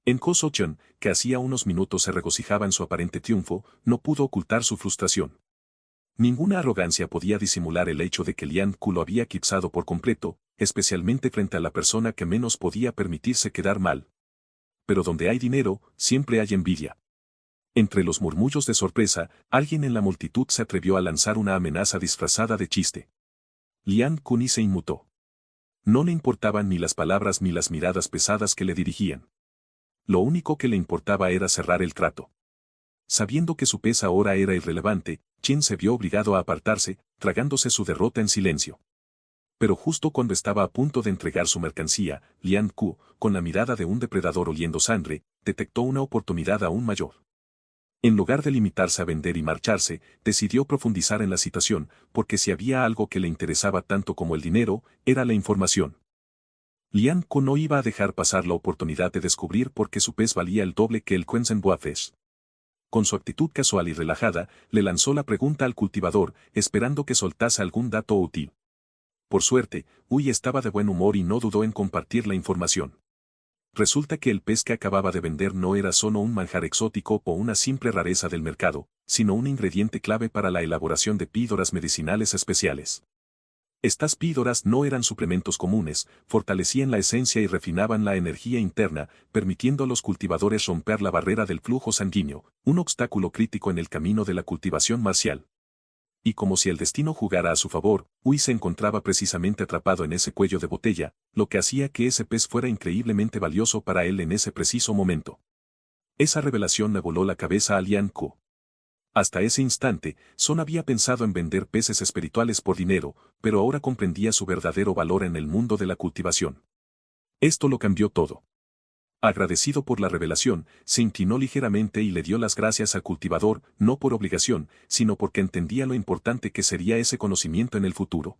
Speaker 1: En Ko So-chun, que hacía unos minutos se regocijaba en su aparente triunfo, no pudo ocultar su frustración. Ninguna arrogancia podía disimular el hecho de que Lian Ku lo había eclipsado por completo, especialmente frente a la persona que menos podía permitirse quedar mal. Pero donde hay dinero, siempre hay envidia. Entre los murmullos de sorpresa, alguien en la multitud se atrevió a lanzar una amenaza disfrazada de chiste. Lian Ku ni se inmutó. No le importaban ni las palabras ni las miradas pesadas que le dirigían. Lo único que le importaba era cerrar el trato. Sabiendo que su pez ahora era irrelevante, Chen se vio obligado a apartarse, tragándose su derrota en silencio. Pero justo cuando estaba a punto de entregar su mercancía, Lian Ku, con la mirada de un depredador oliendo sangre, detectó una oportunidad aún mayor. En lugar de limitarse a vender y marcharse, decidió profundizar en la situación, porque si había algo que le interesaba tanto como el dinero, era la información. Lian Ku no iba a dejar pasar la oportunidad de descubrir por qué su pez valía el doble que el Quenzen Boafes. Con su actitud casual y relajada, le lanzó la pregunta al cultivador, esperando que soltase algún dato útil. Por suerte, Ui estaba de buen humor y no dudó en compartir la información. Resulta que el pez que acababa de vender no era solo un manjar exótico o una simple rareza del mercado, sino un ingrediente clave para la elaboración de píldoras medicinales especiales. Estas píldoras no eran suplementos comunes, fortalecían la esencia y refinaban la energía interna, permitiendo a los cultivadores romper la barrera del flujo sanguíneo, un obstáculo crítico en el camino de la cultivación marcial. Y como si el destino jugara a su favor, Ui se encontraba precisamente atrapado en ese cuello de botella, lo que hacía que ese pez fuera increíblemente valioso para él en ese preciso momento. Esa revelación le voló la cabeza a Lian Ku. Hasta ese instante, Son había pensado en vender peces espirituales por dinero, pero ahora comprendía su verdadero valor en el mundo de la cultivación. Esto lo cambió todo. Agradecido por la revelación, se inclinó ligeramente y le dio las gracias al cultivador, no por obligación, sino porque entendía lo importante que sería ese conocimiento en el futuro.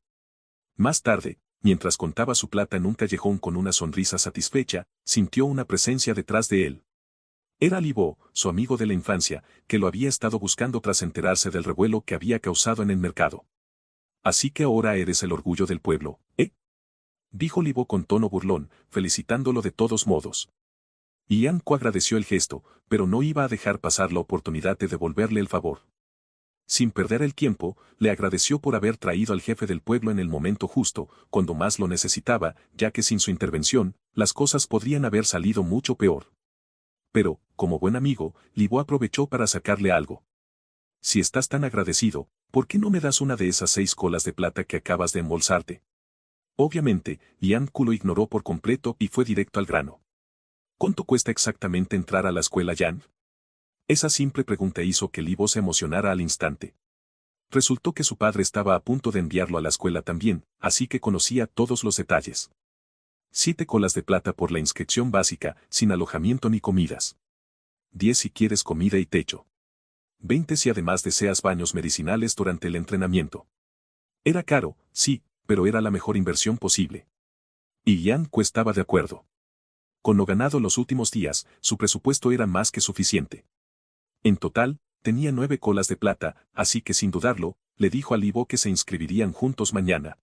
Speaker 1: Más tarde, mientras contaba su plata en un callejón con una sonrisa satisfecha, sintió una presencia detrás de él. Era Li Bo, su amigo de la infancia, que lo había estado buscando tras enterarse del revuelo que había causado en el mercado. Así que ahora eres el orgullo del pueblo, ¿eh? Dijo Li Bo con tono burlón, felicitándolo de todos modos. Lian Ku agradeció el gesto, pero no iba a dejar pasar la oportunidad de devolverle el favor. Sin perder el tiempo, le agradeció por haber traído al jefe del pueblo en el momento justo, cuando más lo necesitaba, ya que sin su intervención, las cosas podrían haber salido mucho peor. Pero, como buen amigo, Li Bo aprovechó para sacarle algo. Si estás tan agradecido, ¿por qué no me das una de esas 6 colas de plata que acabas de embolsarte? Obviamente, Lian Ku lo ignoró por completo y fue directo al grano. ¿Cuánto cuesta exactamente entrar a la escuela Yan? Esa simple pregunta hizo que Li Bo se emocionara al instante. Resultó que su padre estaba a punto de enviarlo a la escuela también, así que conocía todos los detalles. 7 colas de plata por la inscripción básica, sin alojamiento ni comidas. 10 si quieres comida y techo. 20 si además deseas baños medicinales durante el entrenamiento. Era caro, sí, pero era la mejor inversión posible. Y Yan Ku estaba de acuerdo. Con lo ganado los últimos días, su presupuesto era más que suficiente. En total, tenía 9 colas de plata, así que sin dudarlo, le dijo a Li Bo que se inscribirían juntos mañana.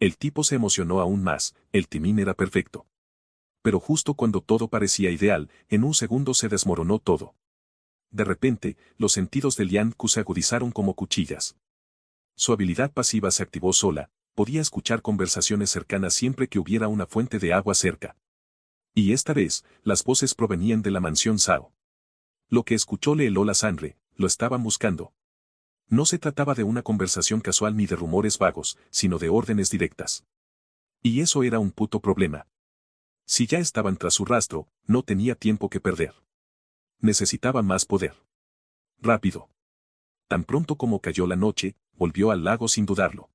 Speaker 1: El tipo se emocionó aún más, el timing era perfecto. Pero justo cuando todo parecía ideal, en un segundo se desmoronó todo. de repente, los sentidos de Lian Ku se agudizaron como cuchillas. Su habilidad pasiva se activó sola, podía escuchar conversaciones cercanas siempre que hubiera una fuente de agua cerca. Y esta vez, las voces provenían de la mansión Sao. Lo que escuchó le heló la sangre, lo estaban buscando. No se trataba de una conversación casual ni de rumores vagos, sino de órdenes directas. Y eso era un puto problema. Si ya estaban tras su rastro, no tenía tiempo que perder. Necesitaba más poder. Rápido. Tan pronto como cayó la noche, volvió al lago sin dudarlo.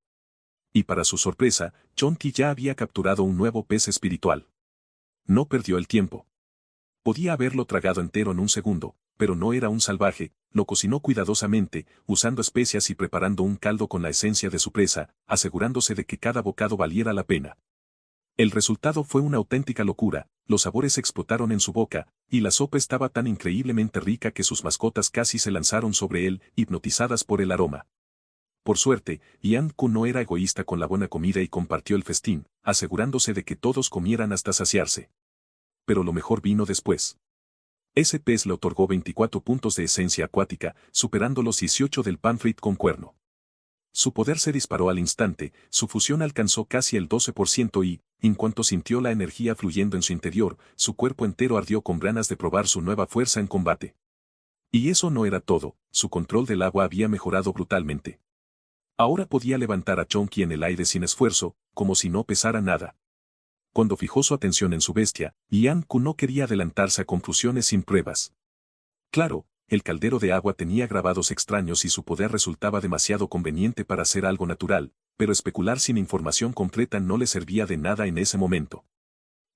Speaker 1: Y para su sorpresa, Chonti ya había capturado un nuevo pez espiritual. No perdió el tiempo. Podía haberlo tragado entero en un segundo, pero no era un salvaje, lo cocinó cuidadosamente, usando especias y preparando un caldo con la esencia de su presa, asegurándose de que cada bocado valiera la pena. El resultado fue una auténtica locura, los sabores explotaron en su boca, y la sopa estaba tan increíblemente rica que sus mascotas casi se lanzaron sobre él, hipnotizadas por el aroma. Por suerte, Lian Ku no era egoísta con la buena comida y compartió el festín, asegurándose de que todos comieran hasta saciarse. Pero lo mejor vino después. Ese pez le otorgó 24 puntos de esencia acuática, superando los 18 del panfrit con cuerno. Su poder se disparó al instante, su fusión alcanzó casi el 12% y, en cuanto sintió la energía fluyendo en su interior, su cuerpo entero ardió con ganas de probar su nueva fuerza en combate. Y eso no era todo, su control del agua había mejorado brutalmente. Ahora podía levantar a Chonqui en el aire sin esfuerzo, como si no pesara nada. Cuando fijó su atención en su bestia, Lian Ku no quería adelantarse a conclusiones sin pruebas. Claro, el caldero de agua tenía grabados extraños y su poder resultaba demasiado conveniente para ser algo natural, pero especular sin información completa no le servía de nada en ese momento.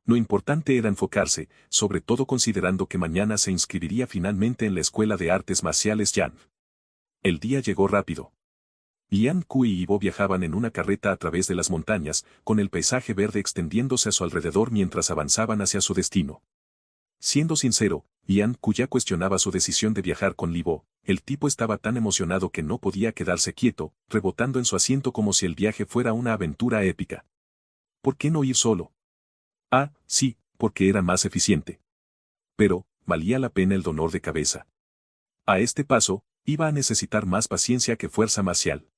Speaker 1: Lo importante era enfocarse, sobre todo considerando que mañana se inscribiría finalmente en la Escuela de Artes Marciales Yan. El día llegó rápido. Lian Ku y Ivo viajaban en una carreta a través de las montañas, con el paisaje verde extendiéndose a su alrededor mientras avanzaban hacia su destino. Siendo sincero, Lian Ku ya cuestionaba su decisión de viajar con Ivo, el tipo estaba tan emocionado que no podía quedarse quieto, rebotando en su asiento como si el viaje fuera una aventura épica. ¿Por qué no ir solo? Ah, sí, porque era más eficiente. Pero, valía la pena el dolor de cabeza. A este paso, iba a necesitar más paciencia que fuerza marcial.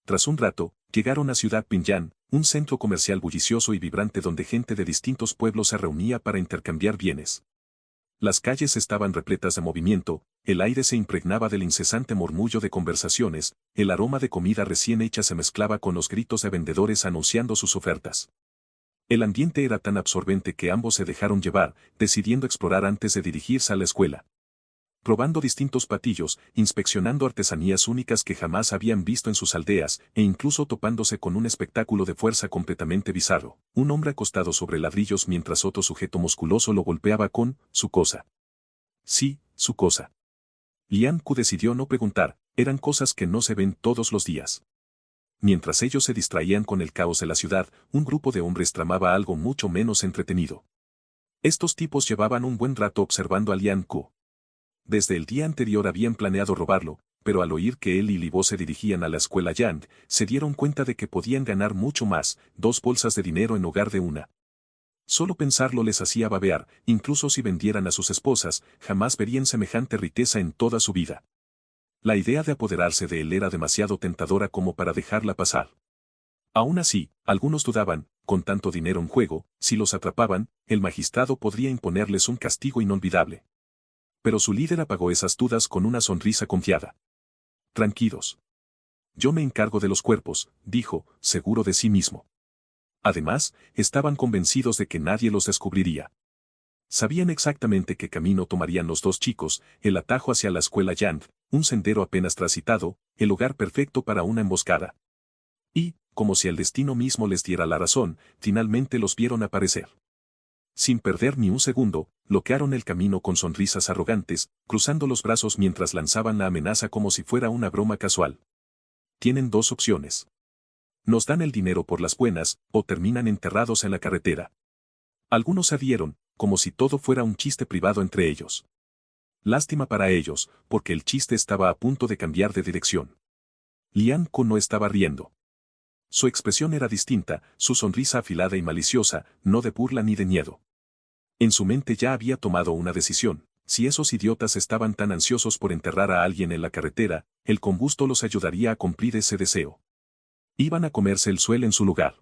Speaker 1: Tras un rato, llegaron a Ciudad Pinyan, un centro comercial bullicioso y vibrante donde gente de distintos pueblos se reunía para intercambiar bienes. Las calles estaban repletas de movimiento, el aire se impregnaba del incesante murmullo de conversaciones, el aroma de comida recién hecha se mezclaba con los gritos de vendedores anunciando sus ofertas. El ambiente era tan absorbente que ambos se dejaron llevar, decidiendo explorar antes de dirigirse a la escuela. Probando distintos platillos, inspeccionando artesanías únicas que jamás habían visto en sus aldeas, e incluso topándose con un espectáculo de fuerza completamente bizarro, un hombre acostado sobre ladrillos mientras otro sujeto musculoso lo golpeaba con su cosa. Sí, su cosa. Lian Ku decidió no preguntar, eran cosas que no se ven todos los días. Mientras ellos se distraían con el caos de la ciudad, un grupo de hombres tramaba algo mucho menos entretenido. Estos tipos llevaban un buen rato observando a Lian Ku. Desde el día anterior habían planeado robarlo, pero al oír que él y Libo se dirigían a la escuela Yang, se dieron cuenta de que podían ganar mucho más, 2 bolsas de dinero en lugar de una. Solo pensarlo les hacía babear, incluso si vendieran a sus esposas, jamás verían semejante riqueza en toda su vida. La idea de apoderarse de él era demasiado tentadora como para dejarla pasar. Aún así, algunos dudaban, con tanto dinero en juego, si los atrapaban, el magistrado podría imponerles un castigo inolvidable. Pero su líder apagó esas dudas con una sonrisa confiada. Tranquilos. Yo me encargo de los cuerpos, dijo, seguro de sí mismo. Además, estaban convencidos de que nadie los descubriría. Sabían exactamente qué camino tomarían los dos chicos, el atajo hacia la escuela Yang, un sendero apenas transitado, el lugar perfecto para una emboscada. Y, como si el destino mismo les diera la razón, finalmente los vieron aparecer. Sin perder ni un segundo, bloquearon el camino con sonrisas arrogantes, cruzando los brazos mientras lanzaban la amenaza como si fuera una broma casual. Tienen 2 opciones. Nos dan el dinero por las buenas, o terminan enterrados en la carretera. Algunos se rieron, como si todo fuera un chiste privado entre ellos. Lástima para ellos, porque el chiste estaba a punto de cambiar de dirección. Lian Ku no estaba riendo. Su expresión era distinta, su sonrisa afilada y maliciosa, no de burla ni de miedo. En su mente ya había tomado una decisión, Si esos idiotas estaban tan ansiosos por enterrar a alguien en la carretera, el combusto los ayudaría a cumplir ese deseo. Iban a comerse el suelo en su lugar.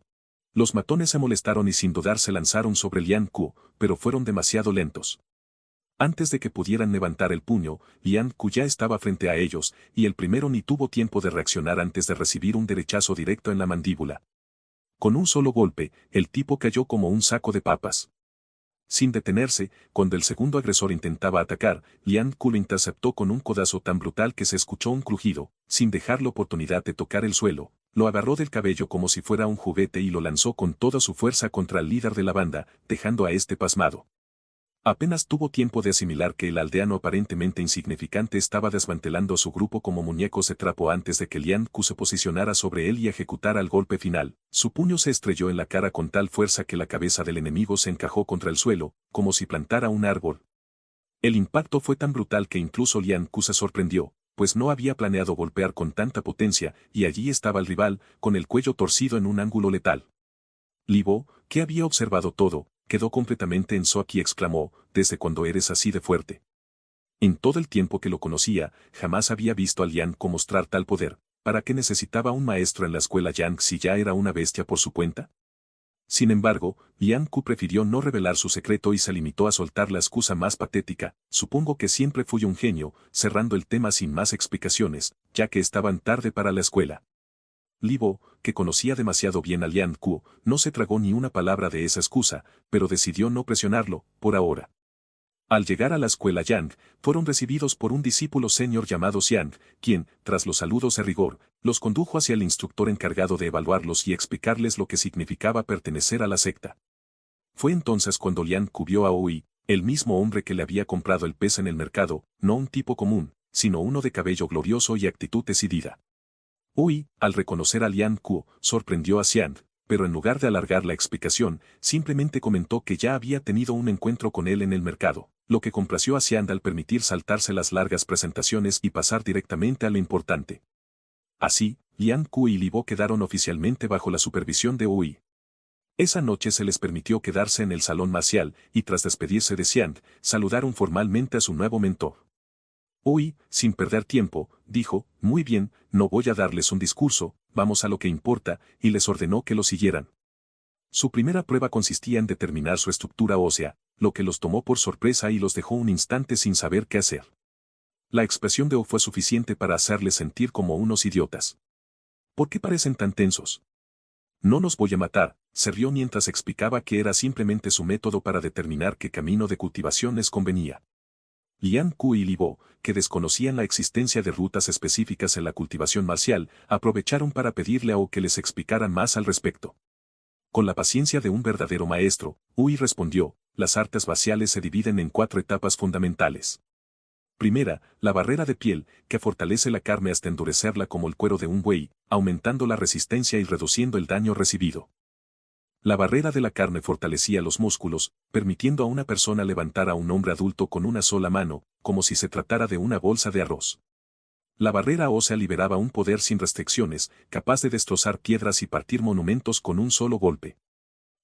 Speaker 1: Los matones se molestaron y sin dudar se lanzaron sobre Lian Ku, pero fueron demasiado lentos. Antes de que pudieran levantar el puño, Lian Ku ya estaba frente a ellos, y el primero ni tuvo tiempo de reaccionar antes de recibir un derechazo directo en la mandíbula. Con un solo golpe, el tipo cayó como un saco de papas. Sin detenerse, cuando el segundo agresor intentaba atacar, Lian Ku lo interceptó con un codazo tan brutal que se escuchó un crujido, sin dejar la oportunidad de tocar el suelo, lo agarró del cabello como si fuera un juguete y lo lanzó con toda su fuerza contra el líder de la banda, dejando a este pasmado. Apenas tuvo tiempo de asimilar que el aldeano aparentemente insignificante estaba desmantelando a su grupo como muñecos de trapo antes de que Lian Ku se posicionara sobre él y ejecutara el golpe final. Su puño se estrelló en la cara con tal fuerza que la cabeza del enemigo se encajó contra el suelo, como si plantara un árbol. El impacto fue tan brutal que incluso Lian Ku se sorprendió, pues no había planeado golpear con tanta potencia, y allí estaba el rival, con el cuello torcido en un ángulo letal. Li Bo, que había observado todo, quedó completamente en shock y exclamó, ¿desde cuándo eres así de fuerte? En todo el tiempo que lo conocía, jamás había visto a Lian Ku mostrar tal poder. ¿Para qué necesitaba un maestro en la escuela Yang si ya era una bestia por su cuenta? Sin embargo, Lian Ku prefirió no revelar su secreto y se limitó a soltar la excusa más patética, supongo que siempre fui un genio, cerrando el tema sin más explicaciones, ya que estaban tarde para la escuela. Li Bo, que conocía demasiado bien a Lian Ku, no se tragó ni una palabra de esa excusa, pero decidió no presionarlo, por ahora. Al llegar a la escuela Yang, fueron recibidos por un discípulo senior llamado Xiang, quien, tras los saludos de rigor, los condujo hacia el instructor encargado de evaluarlos y explicarles lo que significaba pertenecer a la secta. Fue entonces cuando Lian Ku vio a Hui, el mismo hombre que le había comprado el pez en el mercado, no un tipo común, sino uno de cabello glorioso y actitud decidida. Hui, al reconocer a Lian Ku, sorprendió a Xiang, pero en lugar de alargar la explicación, simplemente comentó que ya había tenido un encuentro con él en el mercado, lo que complació a Xiang al permitir saltarse las largas presentaciones y pasar directamente a lo importante. Así, Lian Ku y Li Bo quedaron oficialmente bajo la supervisión de Hui. Esa noche se les permitió quedarse en el salón marcial, y tras despedirse de Xiang, saludaron formalmente a su nuevo mentor. Hui, sin perder tiempo, dijo, muy bien, no voy a darles un discurso, vamos a lo que importa, y les ordenó que lo siguieran. Su primera prueba consistía en determinar su estructura ósea, lo que los tomó por sorpresa y los dejó un instante sin saber qué hacer. La expresión de O fue suficiente para hacerles sentir como unos idiotas. ¿Por qué parecen tan tensos? No nos voy a matar, se rió mientras explicaba que era simplemente su método para determinar qué camino de cultivación les convenía. Lian Ku y Li Bo, que desconocían la existencia de rutas específicas en la cultivación marcial, aprovecharon para pedirle a O que les explicara más al respecto. Con la paciencia de un verdadero maestro, Hui respondió, las artes marciales se dividen en 4 etapas fundamentales. Primera, la barrera de piel, que fortalece la carne hasta endurecerla como el cuero de un buey, aumentando la resistencia y reduciendo el daño recibido. La barrera de la carne fortalecía los músculos, permitiendo a una persona levantar a un hombre adulto con una sola mano, como si se tratara de una bolsa de arroz. La barrera ósea liberaba un poder sin restricciones, capaz de destrozar piedras y partir monumentos con un solo golpe.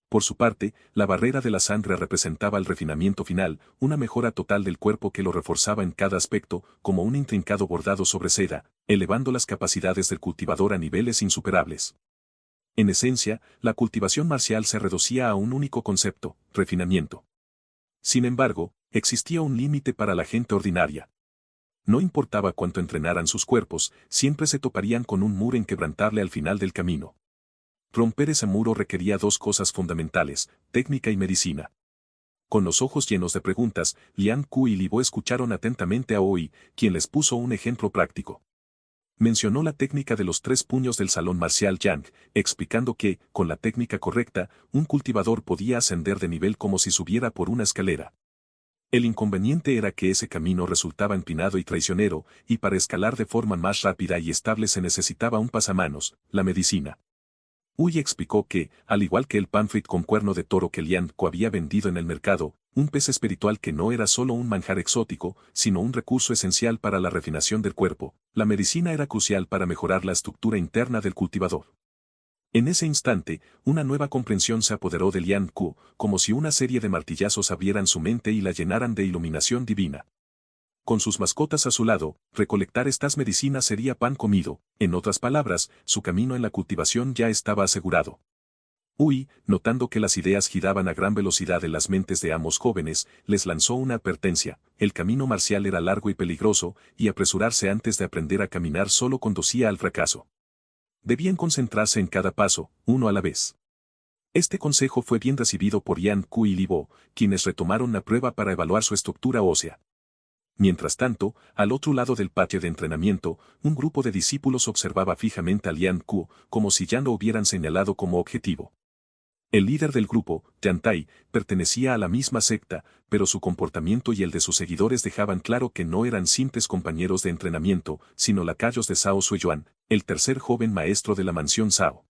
Speaker 1: Por su parte, la barrera de la sangre representaba el refinamiento final, una mejora total del cuerpo que lo reforzaba en cada aspecto, como un intrincado bordado sobre seda, elevando las capacidades del cultivador a niveles insuperables. En esencia, la cultivación marcial se reducía a un único concepto, refinamiento. Sin embargo, existía un límite para la gente ordinaria. No importaba cuánto entrenaran sus cuerpos, siempre se toparían con un muro inquebrantable al final del camino. Romper ese muro requería 2 cosas fundamentales, técnica y medicina. Con los ojos llenos de preguntas, Lian Ku y Li Bo escucharon atentamente a Hui, quien les puso un ejemplo práctico. Mencionó la técnica de los 3 puños del salón marcial Yang, explicando que, con la técnica correcta, un cultivador podía ascender de nivel como si subiera por una escalera. El inconveniente era que ese camino resultaba empinado y traicionero, y para escalar de forma más rápida y estable se necesitaba un pasamanos, la medicina. Hui explicó que, al igual que el panfrit con cuerno de toro que Lian Ku había vendido en el mercado, un pez espiritual que no era solo un manjar exótico, sino un recurso esencial para la refinación del cuerpo, la medicina era crucial para mejorar la estructura interna del cultivador. En ese instante, una nueva comprensión se apoderó de Lian Ku, como si una serie de martillazos abrieran su mente y la llenaran de iluminación divina. Con sus mascotas a su lado, recolectar estas medicinas sería pan comido, en otras palabras, su camino en la cultivación ya estaba asegurado. Uy, notando que las ideas giraban a gran velocidad en las mentes de ambos jóvenes, les lanzó una advertencia: el camino marcial era largo y peligroso, y apresurarse antes de aprender a caminar solo conducía al fracaso. Debían concentrarse en cada paso, uno a la vez. Este consejo fue bien recibido por Yan Ku y Li Bo, quienes retomaron la prueba para evaluar su estructura ósea. Mientras tanto, al otro lado del patio de entrenamiento, un grupo de discípulos observaba fijamente a Lian Ku, como si ya lo hubieran señalado como objetivo. El líder del grupo, Yan Tai, pertenecía a la misma secta, pero su comportamiento y el de sus seguidores dejaban claro que no eran simples compañeros de entrenamiento, sino lacayos de Zhao Suiyuan, el tercer joven maestro de la mansión Zhao.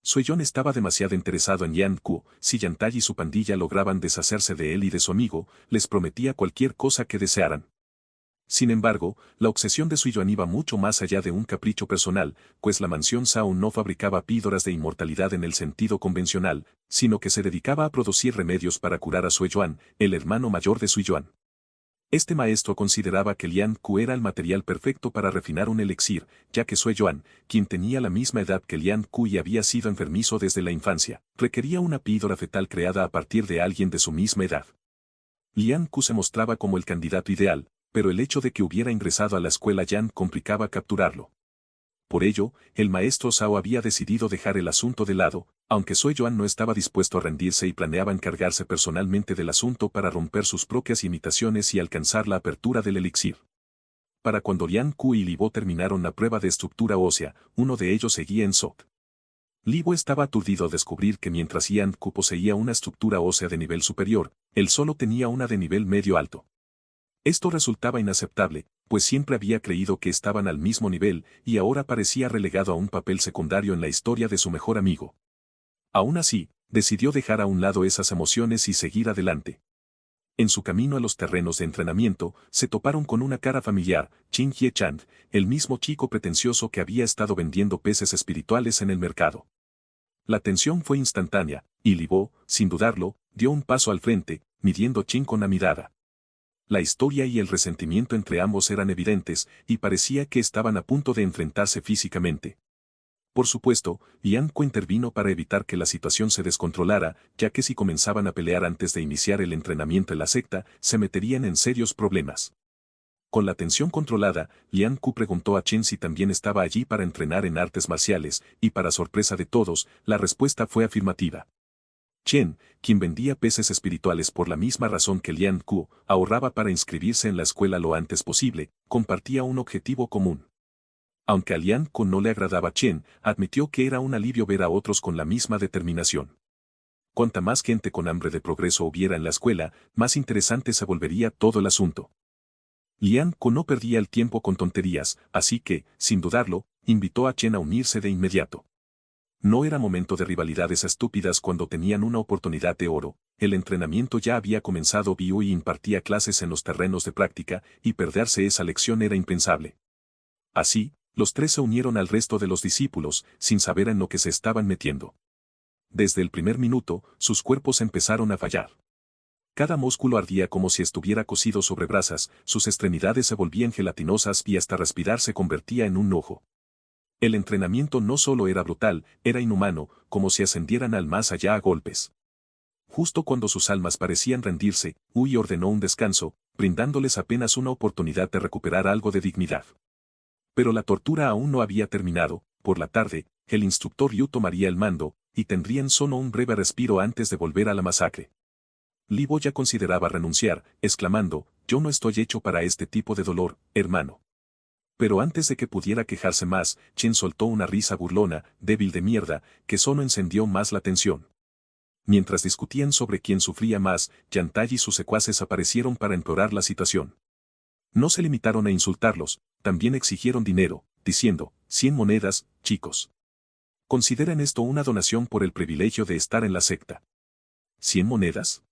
Speaker 1: Suiyuan estaba demasiado interesado en Yan Ku. Si Yan Tai y su pandilla lograban deshacerse de él y de su amigo, les prometía cualquier cosa que desearan. Sin embargo, la obsesión de Suiyuan iba mucho más allá de un capricho personal, pues la mansión Zhao no fabricaba píldoras de inmortalidad en el sentido convencional, sino que se dedicaba a producir remedios para curar a Suiyuan, el hermano mayor de Suiyuan. Este maestro consideraba que Lian Ku era el material perfecto para refinar un elixir, ya que Suiyuan, quien tenía la misma edad que Lian Ku y había sido enfermizo desde la infancia, requería una píldora fetal creada a partir de alguien de su misma edad. Lian Ku se mostraba como el candidato ideal, pero el hecho de que hubiera ingresado a la escuela Yan complicaba capturarlo. Por ello, el maestro Zhao había decidido dejar el asunto de lado, aunque Suiyuan no estaba dispuesto a rendirse y planeaba encargarse personalmente del asunto para romper sus propias imitaciones y alcanzar la apertura del elixir. Para cuando Lian Ku y Li Bo terminaron la prueba de estructura ósea, uno de ellos seguía en shock. Li Bo estaba aturdido al descubrir que mientras Lian Ku poseía una estructura ósea de nivel superior, él solo tenía una de nivel medio alto. Esto resultaba inaceptable, pues siempre había creído que estaban al mismo nivel, y ahora parecía relegado a un papel secundario en la historia de su mejor amigo. Aún así, decidió dejar a un lado esas emociones y seguir adelante. En su camino a los terrenos de entrenamiento, se toparon con una cara familiar: Qin Hie Chang, el mismo chico pretencioso que había estado vendiendo peces espirituales en el mercado. La tensión fue instantánea, y Li Bo, sin dudarlo, dio un paso al frente, midiendo a Qin con la mirada. La historia y el resentimiento entre ambos eran evidentes, y parecía que estaban a punto de enfrentarse físicamente. Por supuesto, Lian Ku intervino para evitar que la situación se descontrolara, ya que si comenzaban a pelear antes de iniciar el entrenamiento en la secta, se meterían en serios problemas. Con la tensión controlada, Lian Ku preguntó a Chen si también estaba allí para entrenar en artes marciales, y para sorpresa de todos, la respuesta fue afirmativa. Chen, quien vendía peces espirituales por la misma razón que Lian Ku, ahorraba para inscribirse en la escuela lo antes posible, compartía un objetivo común. Aunque a Lian Ku no le agradaba Chen, admitió que era un alivio ver a otros con la misma determinación. Cuanta más gente con hambre de progreso hubiera en la escuela, más interesante se volvería todo el asunto. Lian Ku no perdía el tiempo con tonterías, así que, sin dudarlo, invitó a Chen a unirse de inmediato. No era momento de rivalidades estúpidas cuando tenían una oportunidad de oro. El entrenamiento ya había comenzado. Biu impartía clases en los terrenos de práctica, y perderse esa lección era impensable. Así, los tres se unieron al resto de los discípulos, sin saber en lo que se estaban metiendo. Desde el primer minuto, sus cuerpos empezaron a fallar. Cada músculo ardía como si estuviera cocido sobre brasas, sus extremidades se volvían gelatinosas y hasta respirar se convertía en un ojo. El entrenamiento no solo era brutal, era inhumano, como si ascendieran al más allá a golpes. Justo cuando sus almas parecían rendirse, Ui ordenó un descanso, brindándoles apenas una oportunidad de recuperar algo de dignidad. Pero la tortura aún no había terminado. Por la tarde, el instructor Yu tomaría el mando, y tendrían solo un breve respiro antes de volver a la masacre. Li Bo ya consideraba renunciar, exclamando: «Yo no estoy hecho para este tipo de dolor, hermano». Pero antes de que pudiera quejarse más, Chen soltó una risa burlona, débil de mierda, que solo encendió más la tensión. Mientras discutían sobre quién sufría más, Yan Tai y sus secuaces aparecieron para empeorar la situación. No se limitaron a insultarlos, también exigieron dinero, diciendo: 100 monedas, chicos. Consideren esto una donación por el privilegio de estar en la secta. ¿100 monedas?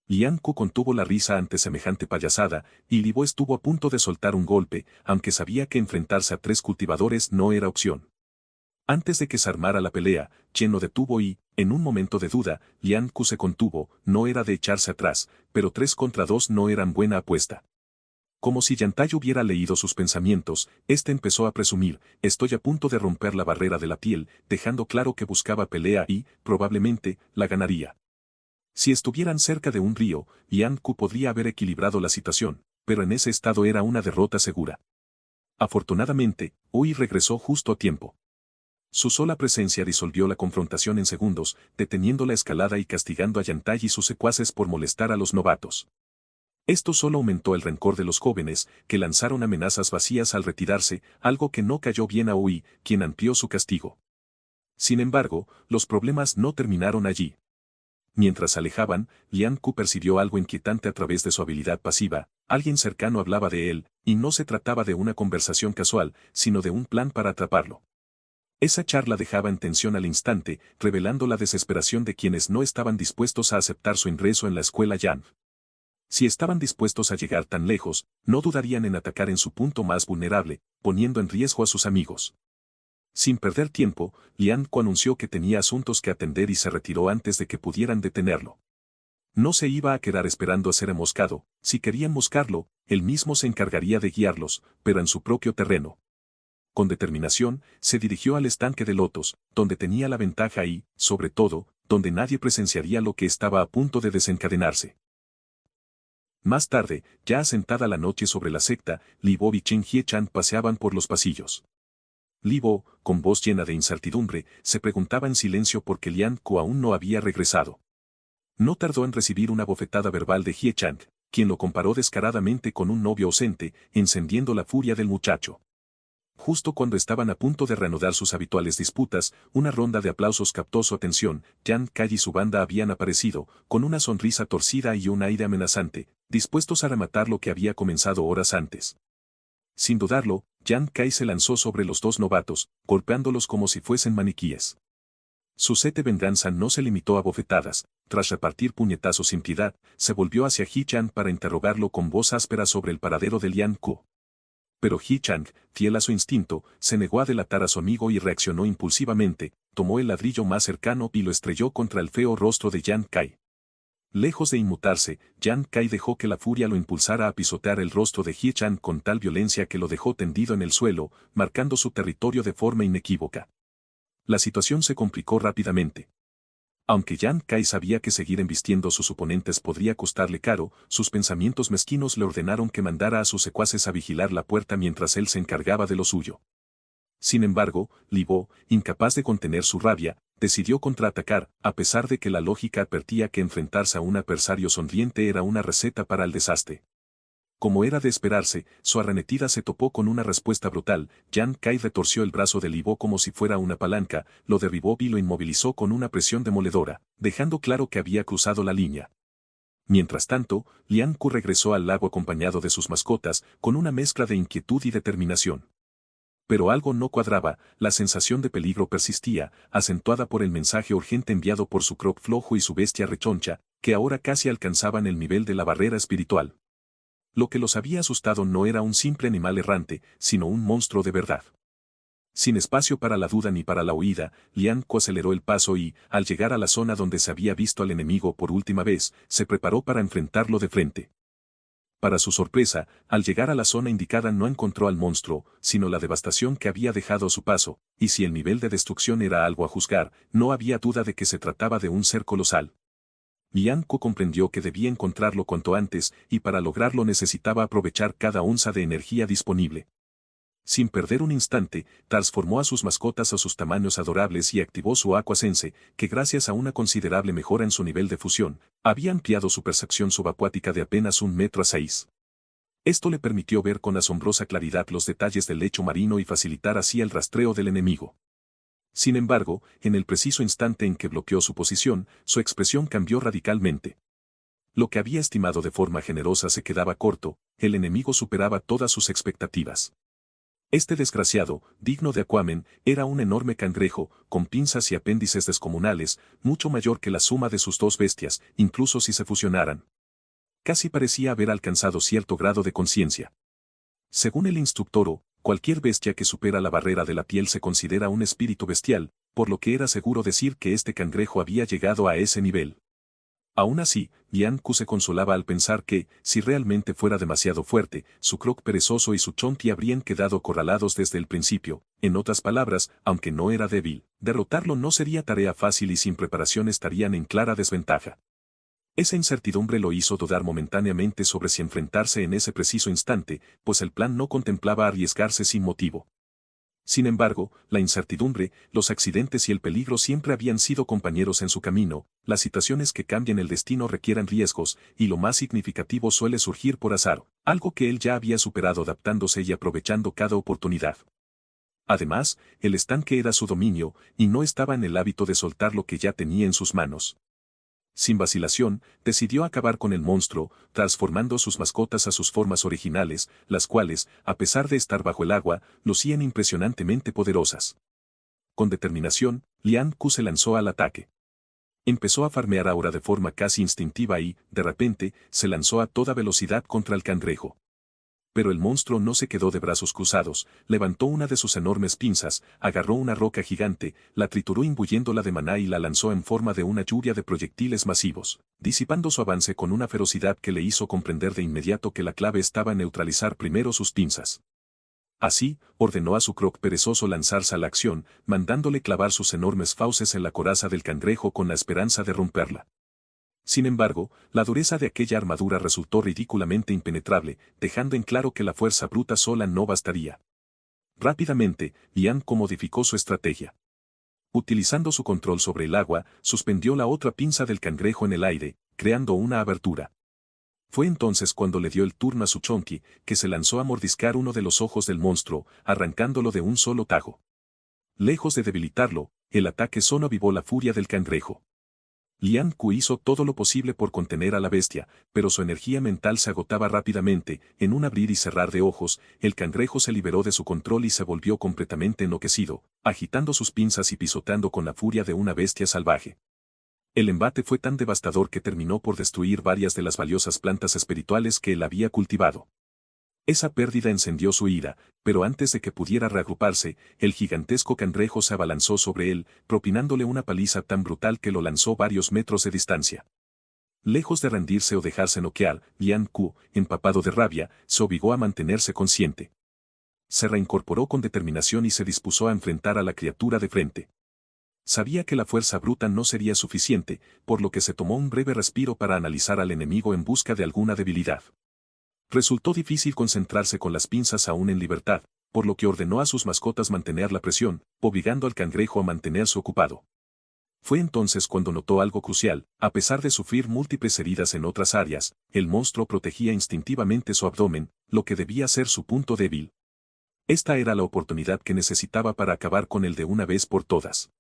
Speaker 1: Lian Ku contuvo la risa ante semejante payasada, y Li Bo estuvo a punto de soltar un golpe, aunque sabía que enfrentarse a 3 cultivadores no era opción. Antes de que se armara la pelea, Chen lo detuvo y, en un momento de duda, Lian Ku se contuvo. No era de echarse atrás, pero 3 contra 2 no eran buena apuesta. Como si Yantai hubiera leído sus pensamientos, este empezó a presumir: estoy a punto de romper la barrera de la piel, dejando claro que buscaba pelea y, probablemente, la ganaría. Si estuvieran cerca de un río, Lian Ku podría haber equilibrado la situación, pero en ese estado era una derrota segura. Afortunadamente, Ui regresó justo a tiempo. Su sola presencia disolvió la confrontación en segundos, deteniendo la escalada y castigando a Yantai y sus secuaces por molestar a los novatos. Esto solo aumentó el rencor de los jóvenes, que lanzaron amenazas vacías al retirarse, algo que no cayó bien a Ui, quien amplió su castigo. Sin embargo, los problemas no terminaron allí. Mientras se alejaban, Lian Ku percibió algo inquietante a través de su habilidad pasiva: alguien cercano hablaba de él, y no se trataba de una conversación casual, sino de un plan para atraparlo. Esa charla dejaba en tensión al instante, revelando la desesperación de quienes no estaban dispuestos a aceptar su ingreso en la escuela Yan. Si estaban dispuestos a llegar tan lejos, no dudarían en atacar en su punto más vulnerable, poniendo en riesgo a sus amigos. Sin perder tiempo, Lian Ku anunció que tenía asuntos que atender y se retiró antes de que pudieran detenerlo. No se iba a quedar esperando a ser emboscado; si querían buscarlo, él mismo se encargaría de guiarlos, pero en su propio terreno. Con determinación, se dirigió al estanque de lotos, donde tenía la ventaja y, sobre todo, donde nadie presenciaría lo que estaba a punto de desencadenarse. Más tarde, ya asentada la noche sobre la secta, Li Bo y Chen Hie-chan paseaban por los pasillos. Li Bo, con voz llena de incertidumbre, se preguntaba en silencio por qué Lian Ku aún no había regresado. No tardó en recibir una bofetada verbal de Hie-chan, quien lo comparó descaradamente con un novio ausente, encendiendo la furia del muchacho. Justo cuando estaban a punto de reanudar sus habituales disputas, una ronda de aplausos captó su atención. Yan Kai y su banda habían aparecido, con una sonrisa torcida y un aire amenazante, dispuestos a rematar lo que había comenzado horas antes. Sin dudarlo, Yan Kai se lanzó sobre los dos novatos, golpeándolos como si fuesen maniquíes. Su sed de venganza no se limitó a bofetadas; tras repartir puñetazos sin piedad, se volvió hacia Hee-chan para interrogarlo con voz áspera sobre el paradero de Lian Ku. Pero Hee-chan, fiel a su instinto, se negó a delatar a su amigo y reaccionó impulsivamente: tomó el ladrillo más cercano y lo estrelló contra el feo rostro de Yan Kai. Lejos de inmutarse, Yan Kai dejó que la furia lo impulsara a pisotear el rostro de Hee-chan con tal violencia que lo dejó tendido en el suelo, marcando su territorio de forma inequívoca. La situación se complicó rápidamente. Aunque Yan Kai sabía que seguir embistiendo a sus oponentes podría costarle caro, sus pensamientos mezquinos le ordenaron que mandara a sus secuaces a vigilar la puerta mientras él se encargaba de lo suyo. Sin embargo, Li Bo, incapaz de contener su rabia, decidió contraatacar, a pesar de que la lógica advertía que enfrentarse a un adversario sonriente era una receta para el desastre. Como era de esperarse, su arremetida se topó con una respuesta brutal. Yan Kai retorció el brazo de Li Bo como si fuera una palanca, lo derribó y lo inmovilizó con una presión demoledora, dejando claro que había cruzado la línea. Mientras tanto, Lian Ku regresó al lago acompañado de sus mascotas, con una mezcla de inquietud y determinación. Pero algo no cuadraba: la sensación de peligro persistía, acentuada por el mensaje urgente enviado por su croc flojo y su bestia rechoncha, que ahora casi alcanzaban el nivel de la barrera espiritual. Lo que los había asustado no era un simple animal errante, sino un monstruo de verdad. Sin espacio para la duda ni para la huida, Lian Ku aceleró el paso y, al llegar a la zona donde se había visto al enemigo por última vez, se preparó para enfrentarlo de frente. Para su sorpresa, al llegar a la zona indicada no encontró al monstruo, sino la devastación que había dejado a su paso, y si el nivel de destrucción era algo a juzgar, no había duda de que se trataba de un ser colosal. Lian Ku comprendió que debía encontrarlo cuanto antes, y para lograrlo necesitaba aprovechar cada onza de energía disponible. Sin perder un instante, transformó a sus mascotas a sus tamaños adorables y activó su Aqua Sense, que gracias a una considerable mejora en su nivel de fusión, había ampliado su percepción subacuática de apenas 1,6 m. Esto le permitió ver con asombrosa claridad los detalles del lecho marino y facilitar así el rastreo del enemigo. Sin embargo, en el preciso instante en que bloqueó su posición, su expresión cambió radicalmente. Lo que había estimado de forma generosa se quedaba corto: el enemigo superaba todas sus expectativas. Este desgraciado, digno de Aquaman, era un enorme cangrejo, con pinzas y apéndices descomunales, mucho mayor que la suma de sus dos bestias, incluso si se fusionaran. Casi parecía haber alcanzado cierto grado de conciencia. Según el instructor, cualquier bestia que supera la barrera de la piel se considera un espíritu bestial, por lo que era seguro decir que este cangrejo había llegado a ese nivel. Aún así, Lian Ku se consolaba al pensar que, si realmente fuera demasiado fuerte, su Croc perezoso y su Chonti habrían quedado acorralados desde el principio. En otras palabras, aunque no era débil, derrotarlo no sería tarea fácil y sin preparación estarían en clara desventaja. Esa incertidumbre lo hizo dudar momentáneamente sobre si enfrentarse en ese preciso instante, pues el plan no contemplaba arriesgarse sin motivo. Sin embargo, la incertidumbre, los accidentes y el peligro siempre habían sido compañeros en su camino, las situaciones que cambian el destino requieren riesgos, y lo más significativo suele surgir por azar, algo que él ya había superado adaptándose y aprovechando cada oportunidad. Además, el estanque era su dominio, y no estaba en el hábito de soltar lo que ya tenía en sus manos. Sin vacilación, decidió acabar con el monstruo, transformando sus mascotas a sus formas originales, las cuales, a pesar de estar bajo el agua, lucían impresionantemente poderosas. Con determinación, Lian Ku se lanzó al ataque. Empezó a farmear ahora de forma casi instintiva y, de repente, se lanzó a toda velocidad contra el cangrejo. Pero el monstruo no se quedó de brazos cruzados, levantó una de sus enormes pinzas, agarró una roca gigante, la trituró imbuyéndola de maná y la lanzó en forma de una lluvia de proyectiles masivos, disipando su avance con una ferocidad que le hizo comprender de inmediato que la clave estaba en neutralizar primero sus pinzas. Así, ordenó a su Croc perezoso lanzarse a la acción, mandándole clavar sus enormes fauces en la coraza del cangrejo con la esperanza de romperla. Sin embargo, la dureza de aquella armadura resultó ridículamente impenetrable, dejando en claro que la fuerza bruta sola no bastaría. Rápidamente, Lian Ku modificó su estrategia. Utilizando su control sobre el agua, suspendió la otra pinza del cangrejo en el aire, creando una abertura. Fue entonces cuando le dio el turno a su Chonki, que se lanzó a mordiscar uno de los ojos del monstruo, arrancándolo de un solo tajo. Lejos de debilitarlo, el ataque solo avivó la furia del cangrejo. Lian Ku hizo todo lo posible por contener a la bestia, pero su energía mental se agotaba rápidamente, en un abrir y cerrar de ojos, el cangrejo se liberó de su control y se volvió completamente enloquecido, agitando sus pinzas y pisoteando con la furia de una bestia salvaje. El embate fue tan devastador que terminó por destruir varias de las valiosas plantas espirituales que él había cultivado. Esa pérdida encendió su ira, pero antes de que pudiera reagruparse, el gigantesco cangrejo se abalanzó sobre él, propinándole una paliza tan brutal que lo lanzó varios metros de distancia. Lejos de rendirse o dejarse noquear, Lian Ku, empapado de rabia, se obligó a mantenerse consciente. Se reincorporó con determinación y se dispuso a enfrentar a la criatura de frente. Sabía que la fuerza bruta no sería suficiente, por lo que se tomó un breve respiro para analizar al enemigo en busca de alguna debilidad. Resultó difícil concentrarse con las pinzas aún en libertad, por lo que ordenó a sus mascotas mantener la presión, obligando al cangrejo a mantenerse ocupado. Fue entonces cuando notó algo crucial: a pesar de sufrir múltiples heridas en otras áreas, el monstruo protegía instintivamente su abdomen, lo que debía ser su punto débil. Esta era la oportunidad que necesitaba para acabar con él de una vez por todas.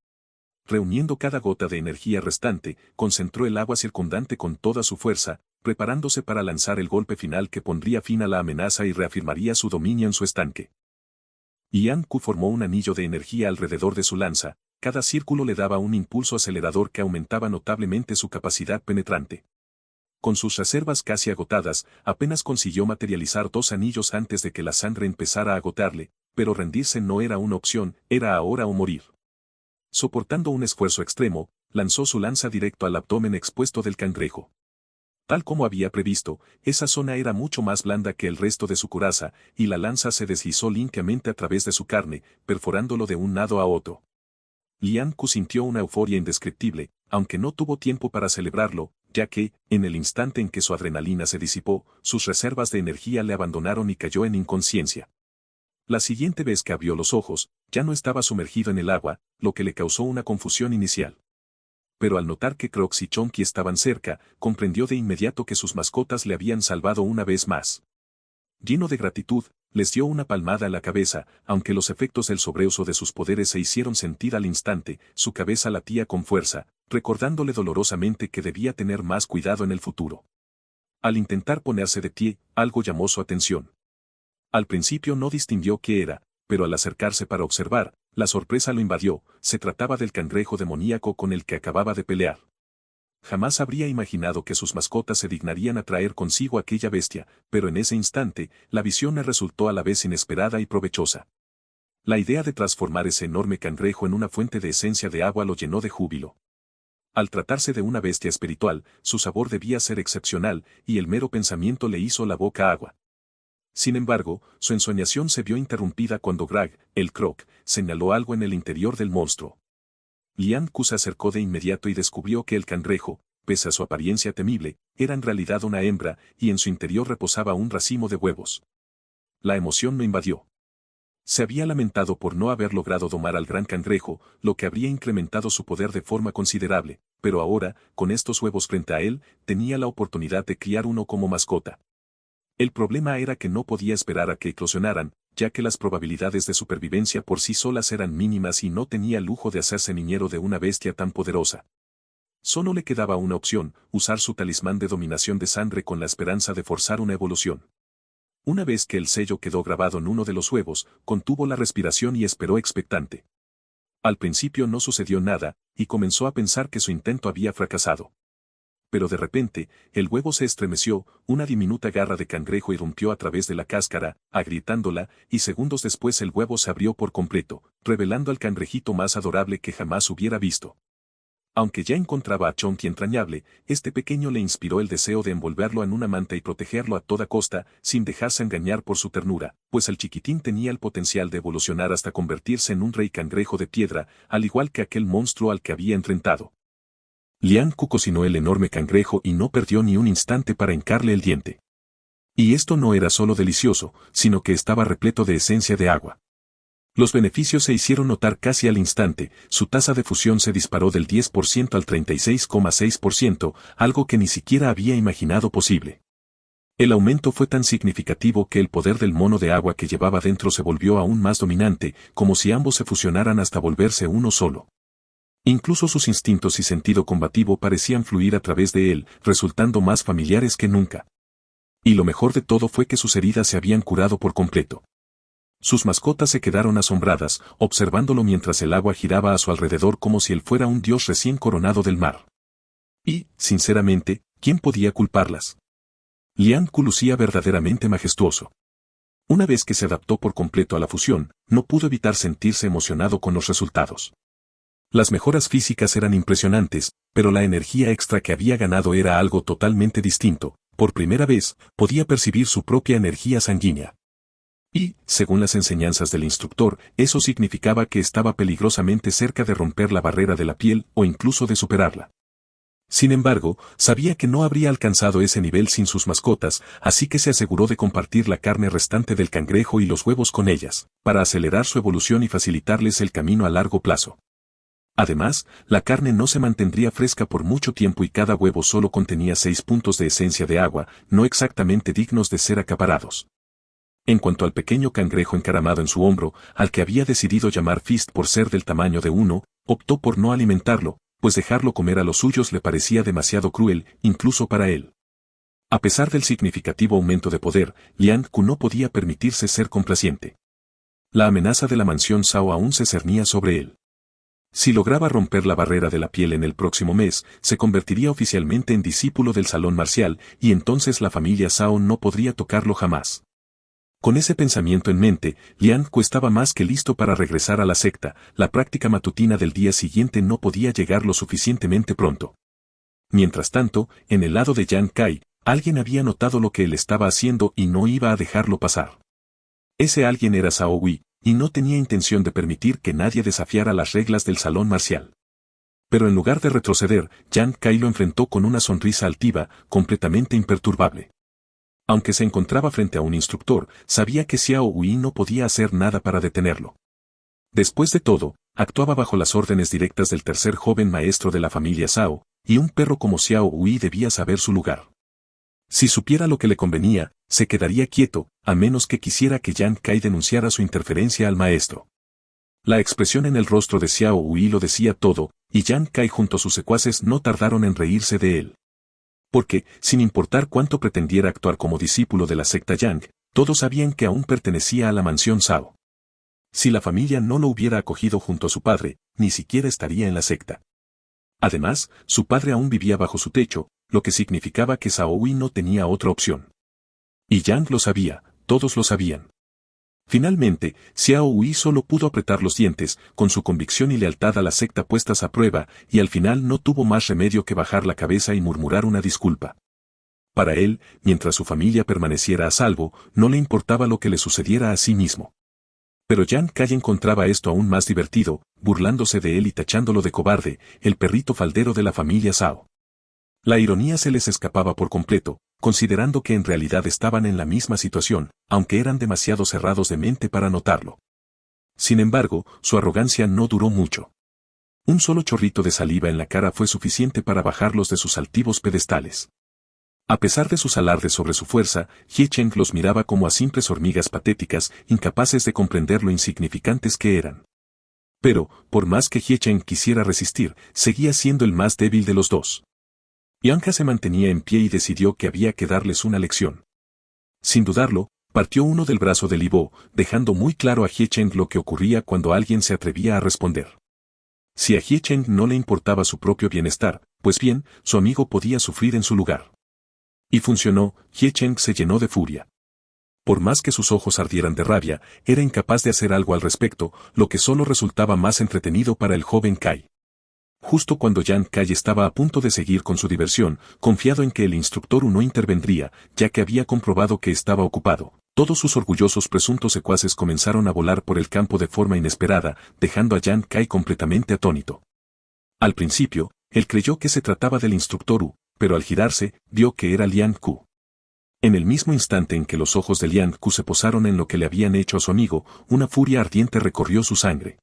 Speaker 1: Reuniendo cada gota de energía restante, concentró el agua circundante con toda su fuerza, preparándose para lanzar el golpe final que pondría fin a la amenaza y reafirmaría su dominio en su estanque. Lian Ku formó un anillo de energía alrededor de su lanza, cada círculo le daba un impulso acelerador que aumentaba notablemente su capacidad penetrante. Con sus reservas casi agotadas, apenas consiguió materializar 2 anillos antes de que la sangre empezara a agotarle, pero rendirse no era una opción, era ahora o morir. Soportando un esfuerzo extremo, lanzó su lanza directo al abdomen expuesto del cangrejo. Tal como había previsto, esa zona era mucho más blanda que el resto de su coraza, y la lanza se deslizó limpiamente a través de su carne, perforándolo de un lado a otro. Lian Ku sintió una euforia indescriptible, aunque no tuvo tiempo para celebrarlo, ya que, en el instante en que su adrenalina se disipó, sus reservas de energía le abandonaron y cayó en inconsciencia. La siguiente vez que abrió los ojos, ya no estaba sumergido en el agua, lo que le causó una confusión inicial. Pero al notar que Crocs y Chonky estaban cerca, comprendió de inmediato que sus mascotas le habían salvado una vez más. Lleno de gratitud, les dio una palmada en la cabeza, aunque los efectos del sobreuso de sus poderes se hicieron sentir al instante, su cabeza latía con fuerza, recordándole dolorosamente que debía tener más cuidado en el futuro. Al intentar ponerse de pie, algo llamó su atención. Al principio no distinguió qué era, pero al acercarse para observar, la sorpresa lo invadió: se trataba del cangrejo demoníaco con el que acababa de pelear. Jamás habría imaginado que sus mascotas se dignarían a traer consigo aquella bestia, pero en ese instante, la visión le resultó a la vez inesperada y provechosa. La idea de transformar ese enorme cangrejo en una fuente de esencia de agua lo llenó de júbilo. Al tratarse de una bestia espiritual, su sabor debía ser excepcional, y el mero pensamiento le hizo la boca agua. Sin embargo, su ensoñación se vio interrumpida cuando Grag, el Croc, señaló algo en el interior del monstruo. Lian Ku se acercó de inmediato y descubrió que el cangrejo, pese a su apariencia temible, era en realidad una hembra, y en su interior reposaba un racimo de huevos. La emoción me invadió. Se había lamentado por no haber logrado domar al gran cangrejo, lo que habría incrementado su poder de forma considerable, pero ahora, con estos huevos frente a él, tenía la oportunidad de criar uno como mascota. El problema era que no podía esperar a que eclosionaran, ya que las probabilidades de supervivencia por sí solas eran mínimas y no tenía el lujo de hacerse niñero de una bestia tan poderosa. Solo le quedaba una opción, usar su talismán de dominación de sangre con la esperanza de forzar una evolución. Una vez que el sello quedó grabado en uno de los huevos, contuvo la respiración y esperó expectante. Al principio no sucedió nada, y comenzó a pensar que su intento había fracasado. Pero de repente, el huevo se estremeció, una diminuta garra de cangrejo irrumpió a través de la cáscara, agrietándola, y segundos después el huevo se abrió por completo, revelando al cangrejito más adorable que jamás hubiera visto. Aunque ya encontraba a Chonky entrañable, este pequeño le inspiró el deseo de envolverlo en una manta y protegerlo a toda costa, sin dejarse engañar por su ternura, pues el chiquitín tenía el potencial de evolucionar hasta convertirse en un rey cangrejo de piedra, al igual que aquel monstruo al que había enfrentado. Lian Ku cocinó el enorme cangrejo y no perdió ni un instante para hincarle el diente. Y esto no era solo delicioso, sino que estaba repleto de esencia de agua. Los beneficios se hicieron notar casi al instante, su tasa de fusión se disparó del 10% al 36,6%, algo que ni siquiera había imaginado posible. El aumento fue tan significativo que el poder del mono de agua que llevaba dentro se volvió aún más dominante, como si ambos se fusionaran hasta volverse uno solo. Incluso sus instintos y sentido combativo parecían fluir a través de él, resultando más familiares que nunca. Y lo mejor de todo fue que sus heridas se habían curado por completo. Sus mascotas se quedaron asombradas, observándolo mientras el agua giraba a su alrededor como si él fuera un dios recién coronado del mar. Y, sinceramente, ¿quién podía culparlas? Lian Ku lucía verdaderamente majestuoso. Una vez que se adaptó por completo a la fusión, no pudo evitar sentirse emocionado con los resultados. Las mejoras físicas eran impresionantes, pero la energía extra que había ganado era algo totalmente distinto. Por primera vez, podía percibir su propia energía sanguínea. Y, según las enseñanzas del instructor, eso significaba que estaba peligrosamente cerca de romper la barrera de la piel o incluso de superarla. Sin embargo, sabía que no habría alcanzado ese nivel sin sus mascotas, así que se aseguró de compartir la carne restante del cangrejo y los huevos con ellas, para acelerar su evolución y facilitarles el camino a largo plazo. Además, la carne no se mantendría fresca por mucho tiempo y cada huevo solo contenía 6 puntos de esencia de agua, no exactamente dignos de ser acaparados. En cuanto al pequeño cangrejo encaramado en su hombro, al que había decidido llamar Fist por ser del tamaño de uno, optó por no alimentarlo, pues dejarlo comer a los suyos le parecía demasiado cruel, incluso para él. A pesar del significativo aumento de poder, Lian Ku no podía permitirse ser complaciente. La amenaza de la mansión Sao aún se cernía sobre él. Si lograba romper la barrera de la piel en el próximo mes, se convertiría oficialmente en discípulo del salón marcial, y entonces la familia Sao no podría tocarlo jamás. Con ese pensamiento en mente, Lian Ku estaba más que listo para regresar a la secta. La práctica matutina del día siguiente no podía llegar lo suficientemente pronto. Mientras tanto, en el lado de Yang Kai, alguien había notado lo que él estaba haciendo y no iba a dejarlo pasar. Ese alguien era Sao Wei, y no tenía intención de permitir que nadie desafiara las reglas del salón marcial. Pero en lugar de retroceder, Yang Kai lo enfrentó con una sonrisa altiva, completamente imperturbable. Aunque se encontraba frente a un instructor, sabía que Xiao Wei no podía hacer nada para detenerlo. Después de todo, actuaba bajo las órdenes directas del tercer joven maestro de la familia Sao, y un perro como Xiao Wei debía saber su lugar. Si supiera lo que le convenía, se quedaría quieto, a menos que quisiera que Yang Kai denunciara su interferencia al maestro. La expresión en el rostro de Xiao Wei lo decía todo, y Yang Kai junto a sus secuaces no tardaron en reírse de él. Porque, sin importar cuánto pretendiera actuar como discípulo de la secta Yang, todos sabían que aún pertenecía a la mansión Sao. Si la familia no lo hubiera acogido junto a su padre, ni siquiera estaría en la secta. Además, su padre aún vivía bajo su techo, lo que significaba que Sao Wei no tenía otra opción. Y Yang lo sabía, todos lo sabían. Finalmente, Xiao Hui solo pudo apretar los dientes, con su convicción y lealtad a la secta puestas a prueba, y al final no tuvo más remedio que bajar la cabeza y murmurar una disculpa. Para él, mientras su familia permaneciera a salvo, no le importaba lo que le sucediera a sí mismo. Pero Yan Kai encontraba esto aún más divertido, burlándose de él y tachándolo de cobarde, el perrito faldero de la familia Zhao. La ironía se les escapaba por completo, considerando que en realidad estaban en la misma situación, aunque eran demasiado cerrados de mente para notarlo. Sin embargo, su arrogancia no duró mucho. Un solo chorrito de saliva en la cara fue suficiente para bajarlos de sus altivos pedestales. A pesar de sus alardes sobre su fuerza, Hie Cheng los miraba como a simples hormigas patéticas, incapaces de comprender lo insignificantes que eran. Pero, por más que Hie Cheng quisiera resistir, seguía siendo el más débil de los dos. Yanka se mantenía en pie y decidió que había que darles una lección. Sin dudarlo, partió uno del brazo de Li Bo, dejando muy claro a Hie Cheng lo que ocurría cuando alguien se atrevía a responder. Si a Hie Cheng no le importaba su propio bienestar, pues bien, su amigo podía sufrir en su lugar. Y funcionó, Hie Cheng se llenó de furia. Por más que sus ojos ardieran de rabia, era incapaz de hacer algo al respecto, lo que solo resultaba más entretenido para el joven Kai. Justo cuando Yan Kai estaba a punto de seguir con su diversión, confiado en que el instructor no intervendría, ya que había comprobado que estaba ocupado, todos sus orgullosos presuntos secuaces comenzaron a volar por el campo de forma inesperada, dejando a Yan Kai completamente atónito. Al principio, él creyó que se trataba del instructor Wu, pero al girarse, vio que era Lian Ku. En el mismo instante en que los ojos de Lian Ku se posaron en lo que le habían hecho a su amigo, una furia ardiente recorrió su sangre.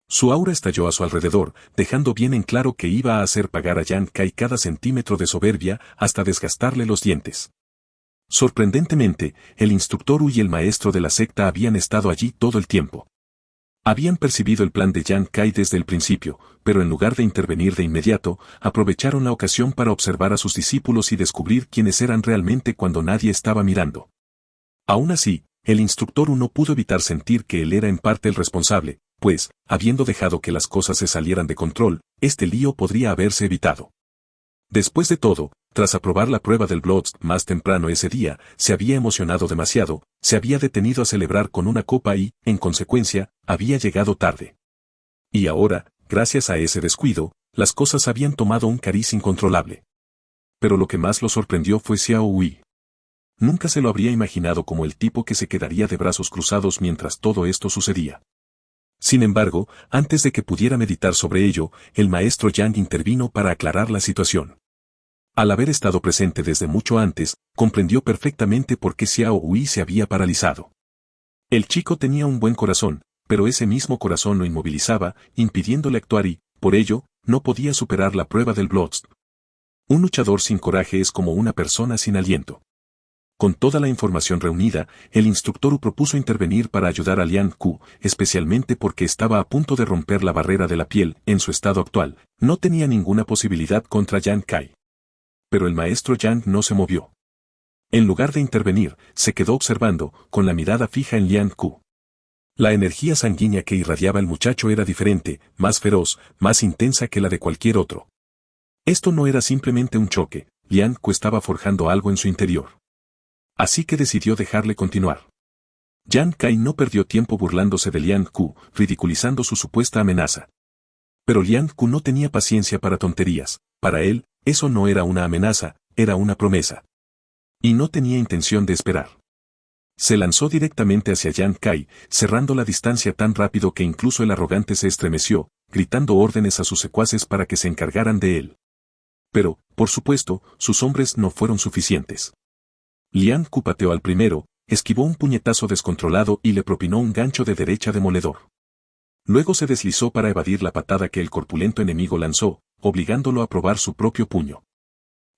Speaker 1: Su aura estalló a su alrededor, dejando bien en claro que iba a hacer pagar a Yan Kai cada centímetro de soberbia hasta desgastarle los dientes. Sorprendentemente, el instructor Wu y el maestro de la secta habían estado allí todo el tiempo. Habían percibido el plan de Yan Kai desde el principio, pero en lugar de intervenir de inmediato, aprovecharon la ocasión para observar a sus discípulos y descubrir quiénes eran realmente cuando nadie estaba mirando. Aún así, el instructor Wu no pudo evitar sentir que él era en parte el responsable, pues, habiendo dejado que las cosas se salieran de control, este lío podría haberse evitado. Después de todo, tras aprobar la prueba del Bloods más temprano ese día, se había emocionado demasiado, se había detenido a celebrar con una copa y, en consecuencia, había llegado tarde. Y ahora, gracias a ese descuido, las cosas habían tomado un cariz incontrolable. Pero lo que más lo sorprendió fue Xiao Hui. Nunca se lo habría imaginado como el tipo que se quedaría de brazos cruzados mientras todo esto sucedía. Sin embargo, antes de que pudiera meditar sobre ello, el maestro Yang intervino para aclarar la situación. Al haber estado presente desde mucho antes, comprendió perfectamente por qué Xiao Hui se había paralizado. El chico tenía un buen corazón, pero ese mismo corazón lo inmovilizaba, impidiéndole actuar y, por ello, no podía superar la prueba del Bloods. Un luchador sin coraje es como una persona sin aliento. Con toda la información reunida, el instructor propuso intervenir para ayudar a Lian Ku, especialmente porque estaba a punto de romper la barrera de la piel. En su estado actual, no tenía ninguna posibilidad contra Yan Kai. Pero el maestro Yang no se movió. En lugar de intervenir, se quedó observando, con la mirada fija en Lian Ku. La energía sanguínea que irradiaba el muchacho era diferente, más feroz, más intensa que la de cualquier otro. Esto no era simplemente un choque, Lian Ku estaba forjando algo en su interior. Así que decidió dejarle continuar. Yan Kai no perdió tiempo burlándose de Lian Ku, ridiculizando su supuesta amenaza. Pero Lian Ku no tenía paciencia para tonterías, para él, eso no era una amenaza, era una promesa. Y no tenía intención de esperar. Se lanzó directamente hacia Yan Kai, cerrando la distancia tan rápido que incluso el arrogante se estremeció, gritando órdenes a sus secuaces para que se encargaran de él. Pero, por supuesto, sus hombres no fueron suficientes. Lian Ku pateó al primero, esquivó un puñetazo descontrolado y le propinó un gancho de derecha demoledor. Luego se deslizó para evadir la patada que el corpulento enemigo lanzó, obligándolo a probar su propio puño.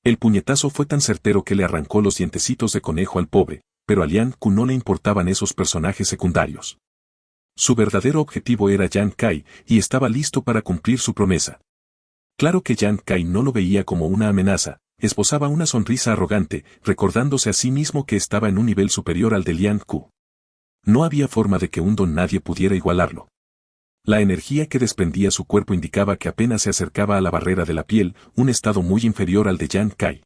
Speaker 1: El puñetazo fue tan certero que le arrancó los dientecitos de conejo al pobre, pero a Lian Ku no le importaban esos personajes secundarios. Su verdadero objetivo era Yan Kai, y estaba listo para cumplir su promesa. Claro que Yan Kai no lo veía como una amenaza. Esbozaba una sonrisa arrogante, recordándose a sí mismo que estaba en un nivel superior al de Lian Ku. No había forma de que un don nadie pudiera igualarlo. La energía que desprendía su cuerpo indicaba que apenas se acercaba a la barrera de la piel, un estado muy inferior al de Yan Kai.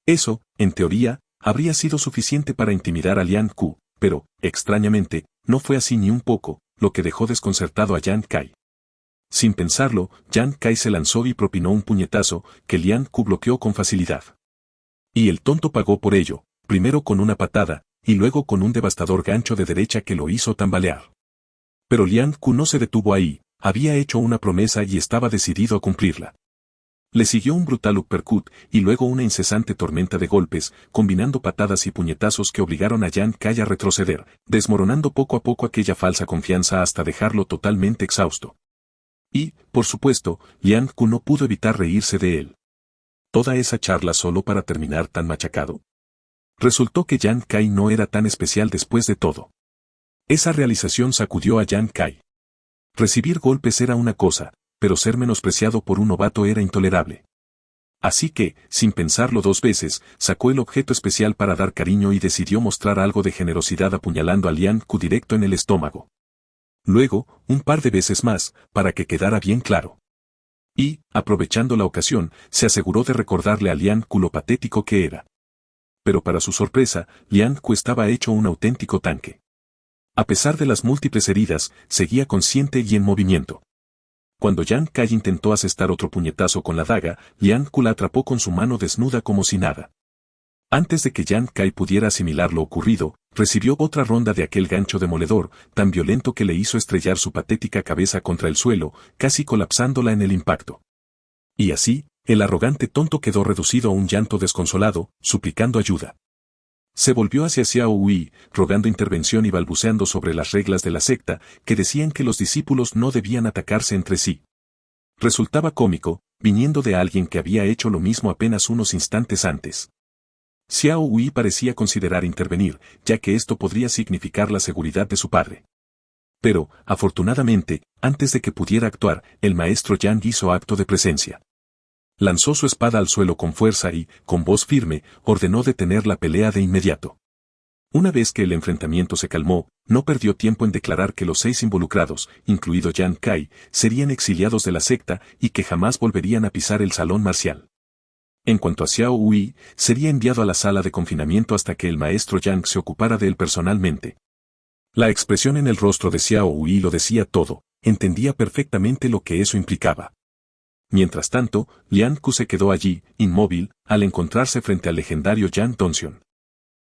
Speaker 1: Eso, en teoría, habría sido suficiente para intimidar a Lian Ku, pero, extrañamente, no fue así ni un poco, lo que dejó desconcertado a Yang Kai. Sin pensarlo, Yang Kai se lanzó y propinó un puñetazo, que Lian Ku bloqueó con facilidad. Y el tonto pagó por ello, primero con una patada, y luego con un devastador gancho de derecha que lo hizo tambalear. Pero Lian Ku no se detuvo ahí, había hecho una promesa y estaba decidido a cumplirla. Le siguió un brutal uppercut y luego una incesante tormenta de golpes, combinando patadas y puñetazos que obligaron a Yang Kai a retroceder, desmoronando poco a poco aquella falsa confianza hasta dejarlo totalmente exhausto. Y, por supuesto, Lian Ku no pudo evitar reírse de él. ¿Toda esa charla solo para terminar tan machacado? Resultó que Yang Kai no era tan especial después de todo. Esa realización sacudió a Yang Kai. Recibir golpes era una cosa, pero ser menospreciado por un novato era intolerable. Así que, sin pensarlo dos veces, sacó el objeto especial para dar cariño y decidió mostrar algo de generosidad apuñalando a Lian Ku directo en el estómago. Luego, un par de veces más, para que quedara bien claro. Y, aprovechando la ocasión, se aseguró de recordarle a Lian Ku lo patético que era. Pero para su sorpresa, Lian Ku estaba hecho un auténtico tanque. A pesar de las múltiples heridas, seguía consciente y en movimiento. Cuando Yang Kai intentó asestar otro puñetazo con la daga, Lian Ku la atrapó con su mano desnuda como si nada. Antes de que Yang Kai pudiera asimilar lo ocurrido, recibió otra ronda de aquel gancho demoledor, tan violento que le hizo estrellar su patética cabeza contra el suelo, casi colapsándola en el impacto. Y así, el arrogante tonto quedó reducido a un llanto desconsolado, suplicando ayuda. Se volvió hacia Xiao Hui, rogando intervención y balbuceando sobre las reglas de la secta, que decían que los discípulos no debían atacarse entre sí. Resultaba cómico, viniendo de alguien que había hecho lo mismo apenas unos instantes antes. Xiao Hui parecía considerar intervenir, ya que esto podría significar la seguridad de su padre. Pero, afortunadamente, antes de que pudiera actuar, el maestro Yang hizo acto de presencia. Lanzó su espada al suelo con fuerza y, con voz firme, ordenó detener la pelea de inmediato. Una vez que el enfrentamiento se calmó, no perdió tiempo en declarar que los 6 involucrados, incluido Yang Kai, serían exiliados de la secta y que jamás volverían a pisar el salón marcial. En cuanto a Xiao Hui, sería enviado a la sala de confinamiento hasta que el maestro Yang se ocupara de él personalmente. La expresión en el rostro de Xiao Hui lo decía todo, entendía perfectamente lo que eso implicaba. Mientras tanto, Lian Ku se quedó allí, inmóvil, al encontrarse frente al legendario Yang Dongxion.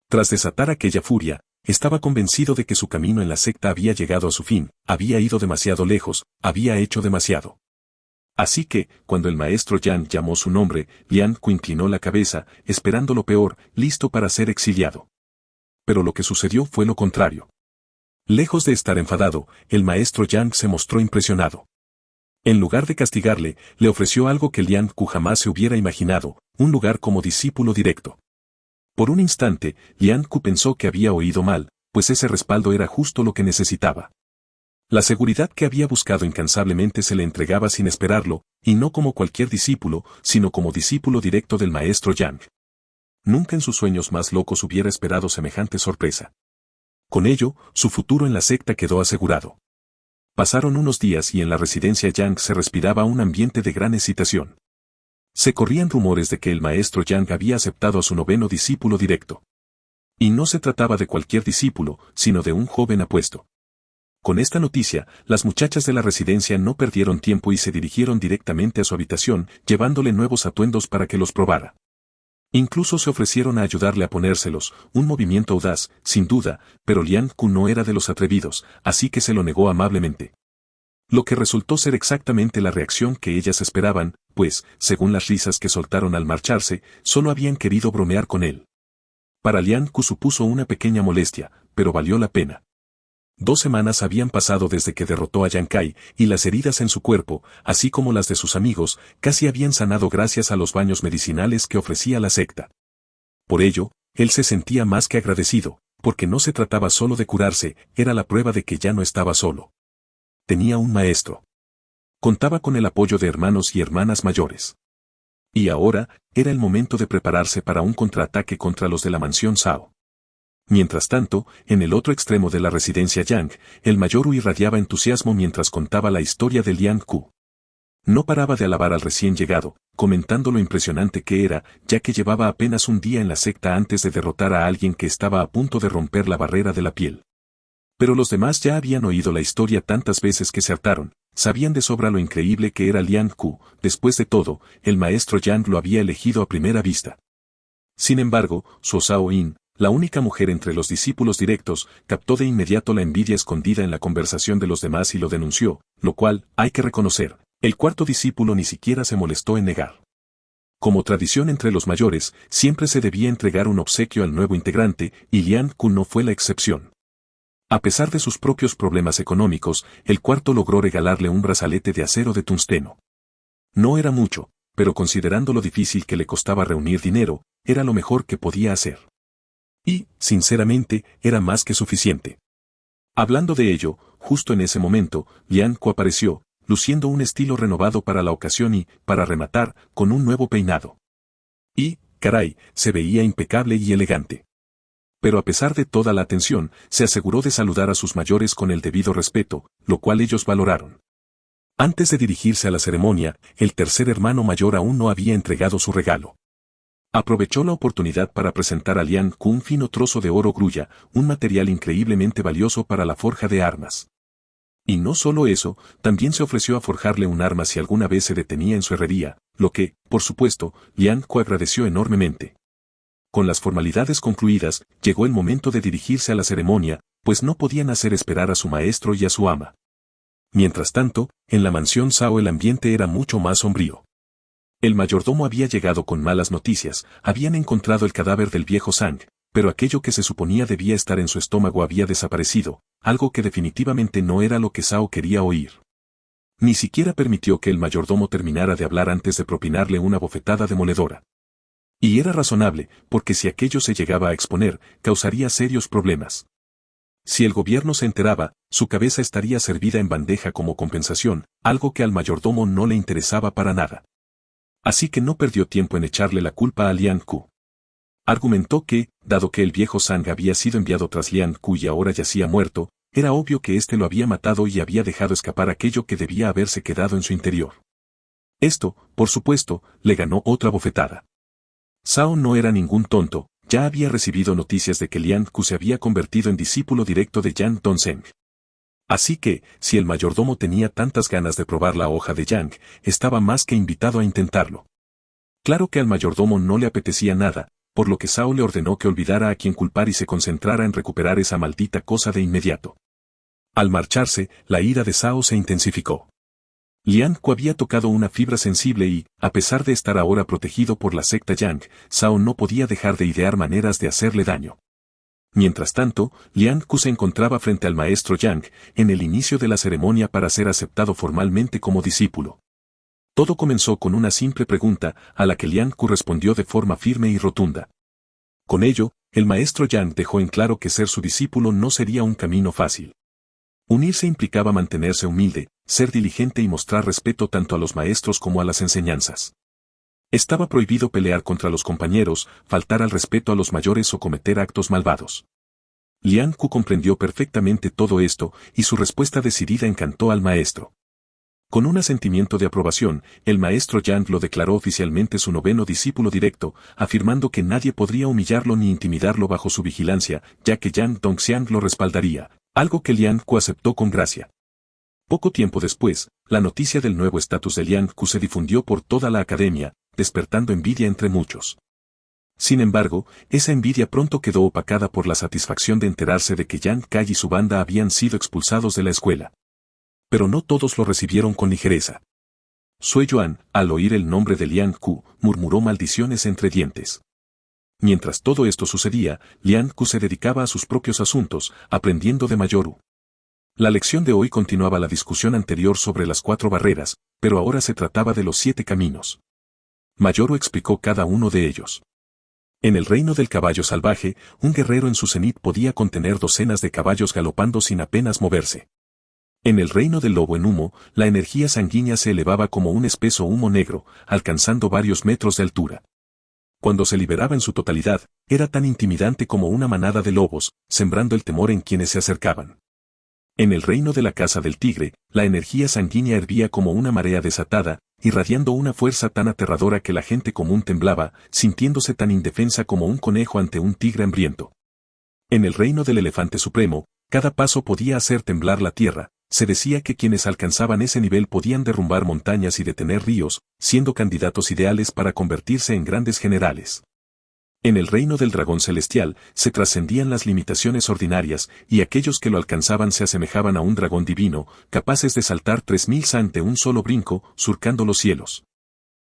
Speaker 1: Tras desatar aquella furia, estaba convencido de que su camino en la secta había llegado a su fin, había ido demasiado lejos, había hecho demasiado. Así que, cuando el maestro Yang llamó su nombre, Lian Ku inclinó la cabeza, esperando lo peor, listo para ser exiliado. Pero lo que sucedió fue lo contrario. Lejos de estar enfadado, el maestro Yang se mostró impresionado. En lugar de castigarle, le ofreció algo que Lian Ku jamás se hubiera imaginado, un lugar como discípulo directo. Por un instante, Lian Ku pensó que había oído mal, pues ese respaldo era justo lo que necesitaba. La seguridad que había buscado incansablemente se le entregaba sin esperarlo, y no como cualquier discípulo, sino como discípulo directo del maestro Yang. Nunca en sus sueños más locos hubiera esperado semejante sorpresa. Con ello, su futuro en la secta quedó asegurado. Pasaron unos días y en la residencia Yang se respiraba un ambiente de gran excitación. Se corrían rumores de que el maestro Yang había aceptado a su 9º discípulo directo. Y no se trataba de cualquier discípulo, sino de un joven apuesto. Con esta noticia, las muchachas de la residencia no perdieron tiempo y se dirigieron directamente a su habitación, llevándole nuevos atuendos para que los probara. Incluso se ofrecieron a ayudarle a ponérselos, un movimiento audaz, sin duda, pero Lian Ku no era de los atrevidos, así que se lo negó amablemente. Lo que resultó ser exactamente la reacción que ellas esperaban, pues, según las risas que soltaron al marcharse, solo habían querido bromear con él. Para Lian Ku supuso una pequeña molestia, pero valió la pena. 2 semanas habían pasado desde que derrotó a Yang Kai, y las heridas en su cuerpo, así como las de sus amigos, casi habían sanado gracias a los baños medicinales que ofrecía la secta. Por ello, él se sentía más que agradecido, porque no se trataba solo de curarse, era la prueba de que ya no estaba solo. Tenía un maestro. Contaba con el apoyo de hermanos y hermanas mayores. Y ahora, era el momento de prepararse para un contraataque contra los de la mansión Zhao. Mientras tanto, en el otro extremo de la residencia Yang, el mayor Wu irradiaba entusiasmo mientras contaba la historia de Lian Ku. No paraba de alabar al recién llegado, comentando lo impresionante que era, ya que llevaba apenas un día en la secta antes de derrotar a alguien que estaba a punto de romper la barrera de la piel. Pero los demás ya habían oído la historia tantas veces que se hartaron, sabían de sobra lo increíble que era Liang Ku, después de todo, el maestro Yang lo había elegido a primera vista. Sin embargo, Su Zhao Yin, la única mujer entre los discípulos directos, captó de inmediato la envidia escondida en la conversación de los demás y lo denunció, lo cual, hay que reconocer, el cuarto discípulo ni siquiera se molestó en negar. Como tradición entre los mayores, siempre se debía entregar un obsequio al nuevo integrante, y Liang Ku no fue la excepción. A pesar de sus propios problemas económicos, el cuarto logró regalarle un brazalete de acero de tungsteno. No era mucho, pero considerando lo difícil que le costaba reunir dinero, era lo mejor que podía hacer. Y, sinceramente, era más que suficiente. Hablando de ello, justo en ese momento, Liang Ku apareció, luciendo un estilo renovado para la ocasión y, para rematar, con un nuevo peinado. Y, caray, se veía impecable y elegante. Pero a pesar de toda la atención, se aseguró de saludar a sus mayores con el debido respeto, lo cual ellos valoraron. Antes de dirigirse a la ceremonia, el tercer hermano mayor aún no había entregado su regalo. Aprovechó la oportunidad para presentar a Liang Ku un fino trozo de oro grulla, un material increíblemente valioso para la forja de armas. Y no solo eso, también se ofreció a forjarle un arma si alguna vez se detenía en su herrería, lo que, por supuesto, Liang Ku agradeció enormemente. Con las formalidades concluidas, llegó el momento de dirigirse a la ceremonia, pues no podían hacer esperar a su maestro y a su ama. Mientras tanto, en la mansión Zhao el ambiente era mucho más sombrío. El mayordomo había llegado con malas noticias, habían encontrado el cadáver del viejo Zhang, pero aquello que se suponía debía estar en su estómago había desaparecido, algo que definitivamente no era lo que Zhao quería oír. Ni siquiera permitió que el mayordomo terminara de hablar antes de propinarle una bofetada demoledora. Y era razonable, porque si aquello se llegaba a exponer, causaría serios problemas. Si el gobierno se enteraba, su cabeza estaría servida en bandeja como compensación, algo que al mayordomo no le interesaba para nada. Así que no perdió tiempo en echarle la culpa a Liang Ku. Argumentó que, dado que el viejo Zhang había sido enviado tras Liang Ku y ahora yacía muerto, era obvio que éste lo había matado y había dejado escapar aquello que debía haberse quedado en su interior. Esto, por supuesto, le ganó otra bofetada. Zhao no era ningún tonto, ya había recibido noticias de que Liang Ku se había convertido en discípulo directo de Yang Dongzheng. Así que, si el mayordomo tenía tantas ganas de probar la hoja de Yang, estaba más que invitado a intentarlo. Claro que al mayordomo no le apetecía nada, por lo que Zhao le ordenó que olvidara a quien culpar y se concentrara en recuperar esa maldita cosa de inmediato. Al marcharse, la ira de Zhao se intensificó. Liang Ku había tocado una fibra sensible y, a pesar de estar ahora protegido por la secta Yang, Zhao no podía dejar de idear maneras de hacerle daño. Mientras tanto, Liang Ku se encontraba frente al maestro Yang, en el inicio de la ceremonia para ser aceptado formalmente como discípulo. Todo comenzó con una simple pregunta, a la que Liang Ku respondió de forma firme y rotunda. Con ello, el maestro Yang dejó en claro que ser su discípulo no sería un camino fácil. Unirse implicaba mantenerse humilde, ser diligente y mostrar respeto tanto a los maestros como a las enseñanzas. Estaba prohibido pelear contra los compañeros, faltar al respeto a los mayores o cometer actos malvados. Liang Ku comprendió perfectamente todo esto, y su respuesta decidida encantó al maestro. Con un sentimiento de aprobación, el maestro Yang lo declaró oficialmente su noveno discípulo directo, afirmando que nadie podría humillarlo ni intimidarlo bajo su vigilancia, ya que Yang Dongxiang lo respaldaría, algo que Liang Ku aceptó con gracia. Poco tiempo después, la noticia del nuevo estatus de Liang Ku se difundió por toda la academia, despertando envidia entre muchos. Sin embargo, esa envidia pronto quedó opacada por la satisfacción de enterarse de que Yang Kai y su banda habían sido expulsados de la escuela. Pero no todos lo recibieron con ligereza. Sui Yuan, al oír el nombre de Liang Ku, murmuró maldiciones entre dientes. Mientras todo esto sucedía, Liang Ku se dedicaba a sus propios asuntos, aprendiendo de Mayoru. La lección de hoy continuaba la discusión anterior sobre las 4 barreras, pero ahora se trataba de los 7 caminos. Mayoru explicó cada uno de ellos. En el reino del caballo salvaje, un guerrero en su cenit podía contener docenas de caballos galopando sin apenas moverse. En el reino del lobo en humo, la energía sanguínea se elevaba como un espeso humo negro, alcanzando varios metros de altura. Cuando se liberaba en su totalidad, era tan intimidante como una manada de lobos, sembrando el temor en quienes se acercaban. En el reino de la casa del tigre, la energía sanguínea hervía como una marea desatada, irradiando una fuerza tan aterradora que la gente común temblaba, sintiéndose tan indefensa como un conejo ante un tigre hambriento. En el reino del elefante supremo, cada paso podía hacer temblar la tierra. Se decía que quienes alcanzaban ese nivel podían derrumbar montañas y detener ríos, siendo candidatos ideales para convertirse en grandes generales. En el reino del dragón celestial, se trascendían las limitaciones ordinarias, y aquellos que lo alcanzaban se asemejaban a un dragón divino, capaces de saltar 3000 sa ante un solo brinco, surcando los cielos.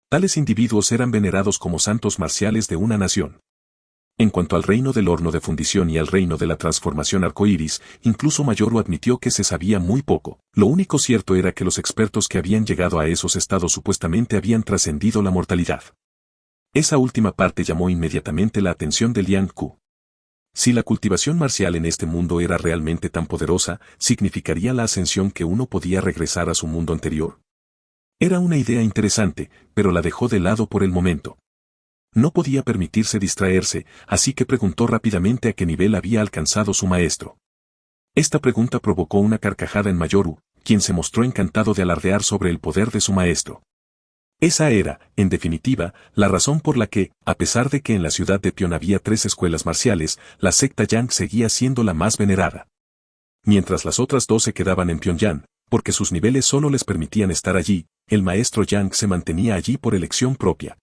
Speaker 1: Tales individuos eran venerados como santos marciales de una nación. En cuanto al reino del horno de fundición y al reino de la transformación arcoíris, incluso Mayoru admitió que se sabía muy poco. Lo único cierto era que los expertos que habían llegado a esos estados supuestamente habían trascendido la mortalidad. Esa última parte llamó inmediatamente la atención de Liang Ku. Si la cultivación marcial en este mundo era realmente tan poderosa, ¿significaría la ascensión que uno podía regresar a su mundo anterior? Era una idea interesante, pero la dejó de lado por el momento. No podía permitirse distraerse, así que preguntó rápidamente a qué nivel había alcanzado su maestro. Esta pregunta provocó una carcajada en Mayoru, quien se mostró encantado de alardear sobre el poder de su maestro. Esa era, en definitiva, la razón por la que, a pesar de que en la ciudad de Pion había 3 escuelas marciales, la secta Yang seguía siendo la más venerada. Mientras las otras 2 se quedaban en Pyongyang, porque sus niveles solo les permitían estar allí, el maestro Yang se mantenía allí por elección propia.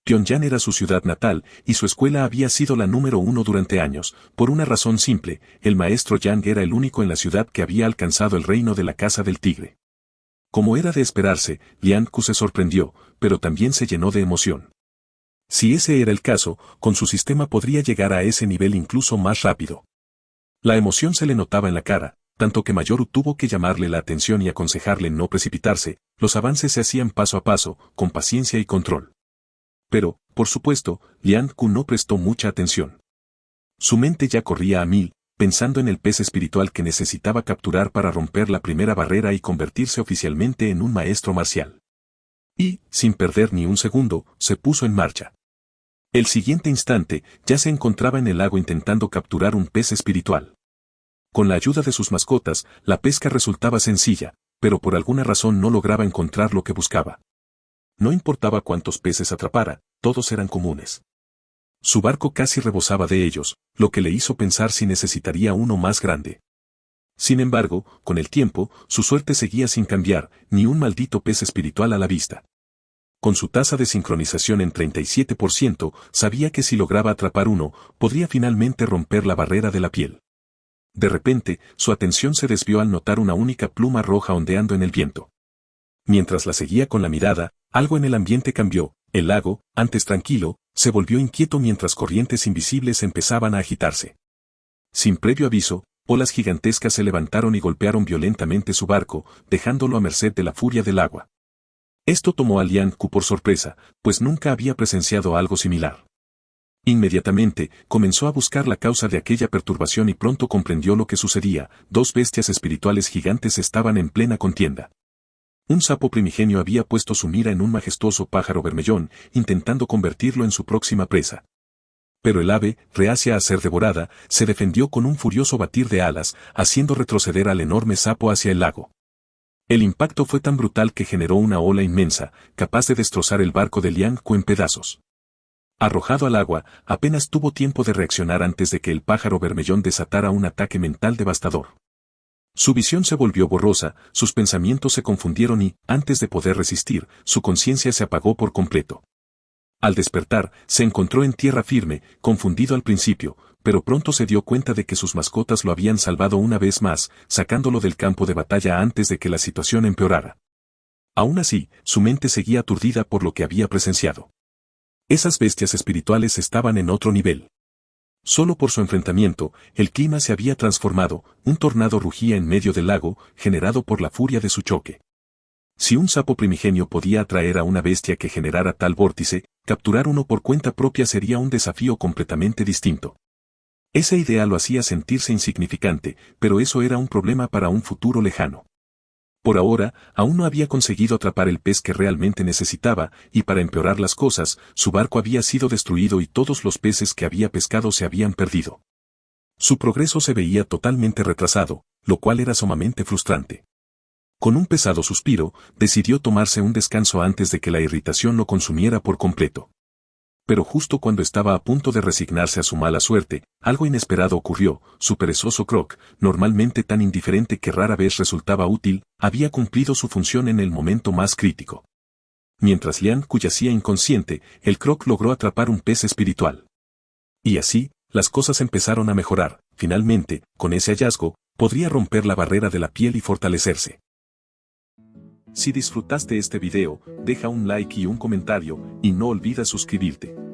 Speaker 1: Pyongyang era su ciudad natal, y su escuela había sido la número 1 durante años, por una razón simple: el maestro Yang era el único en la ciudad que había alcanzado el reino de la Casa del Tigre. Como era de esperarse, Liang Ku se sorprendió, pero también se llenó de emoción. Si ese era el caso, con su sistema podría llegar a ese nivel incluso más rápido. La emoción se le notaba en la cara, tanto que Mayoru tuvo que llamarle la atención y aconsejarle no precipitarse. Los avances se hacían paso a paso, con paciencia y control. Pero, por supuesto, Liang Ku no prestó mucha atención. Su mente ya corría a 1000, pensando en el pez espiritual que necesitaba capturar para romper la primera barrera y convertirse oficialmente en un maestro marcial. Y, sin perder ni un segundo, se puso en marcha. El siguiente instante, ya se encontraba en el lago intentando capturar un pez espiritual. Con la ayuda de sus mascotas, la pesca resultaba sencilla, pero por alguna razón no lograba encontrar lo que buscaba. No importaba cuántos peces atrapara, todos eran comunes. Su barco casi rebosaba de ellos, lo que le hizo pensar si necesitaría uno más grande. Sin embargo, con el tiempo, su suerte seguía sin cambiar, ni un maldito pez espiritual a la vista. Con su tasa de sincronización en 37%, sabía que si lograba atrapar uno, podría finalmente romper la barrera de la piel. De repente, su atención se desvió al notar una única pluma roja ondeando en el viento. Mientras la seguía con la mirada, algo en el ambiente cambió. El lago, antes tranquilo, se volvió inquieto mientras corrientes invisibles empezaban a agitarse. Sin previo aviso, olas gigantescas se levantaron y golpearon violentamente su barco, dejándolo a merced de la furia del agua. Esto tomó a Liang Ku por sorpresa, pues nunca había presenciado algo similar. Inmediatamente, comenzó a buscar la causa de aquella perturbación y pronto comprendió lo que sucedía: 2 bestias espirituales gigantes estaban en plena contienda. Un sapo primigenio había puesto su mira en un majestuoso pájaro bermellón, intentando convertirlo en su próxima presa. Pero el ave, reacia a ser devorada, se defendió con un furioso batir de alas, haciendo retroceder al enorme sapo hacia el lago. El impacto fue tan brutal que generó una ola inmensa, capaz de destrozar el barco de Liang Ku en pedazos. Arrojado al agua, apenas tuvo tiempo de reaccionar antes de que el pájaro bermellón desatara un ataque mental devastador. Su visión se volvió borrosa, sus pensamientos se confundieron y, antes de poder resistir, su conciencia se apagó por completo. Al despertar, se encontró en tierra firme, confundido al principio, pero pronto se dio cuenta de que sus mascotas lo habían salvado una vez más, sacándolo del campo de batalla antes de que la situación empeorara. Aún así, su mente seguía aturdida por lo que había presenciado. Esas bestias espirituales estaban en otro nivel. Solo por su enfrentamiento, el clima se había transformado, un tornado rugía en medio del lago, generado por la furia de su choque. Si un sapo primigenio podía atraer a una bestia que generara tal vórtice, capturar uno por cuenta propia sería un desafío completamente distinto. Esa idea lo hacía sentirse insignificante, pero eso era un problema para un futuro lejano. Por ahora, aún no había conseguido atrapar el pez que realmente necesitaba, y para empeorar las cosas, su barco había sido destruido y todos los peces que había pescado se habían perdido. Su progreso se veía totalmente retrasado, lo cual era sumamente frustrante. Con un pesado suspiro, decidió tomarse un descanso antes de que la irritación lo consumiera por completo. Pero justo cuando estaba a punto de resignarse a su mala suerte, algo inesperado ocurrió. Su perezoso Croc, normalmente tan indiferente que rara vez resultaba útil, había cumplido su función en el momento más crítico. Mientras Lian yacía inconsciente, el Croc logró atrapar un pez espiritual. Y así, las cosas empezaron a mejorar. Finalmente, con ese hallazgo, podría romper la barrera de la piel y fortalecerse. Si disfrutaste este video, deja un like y un comentario, y no olvides suscribirte.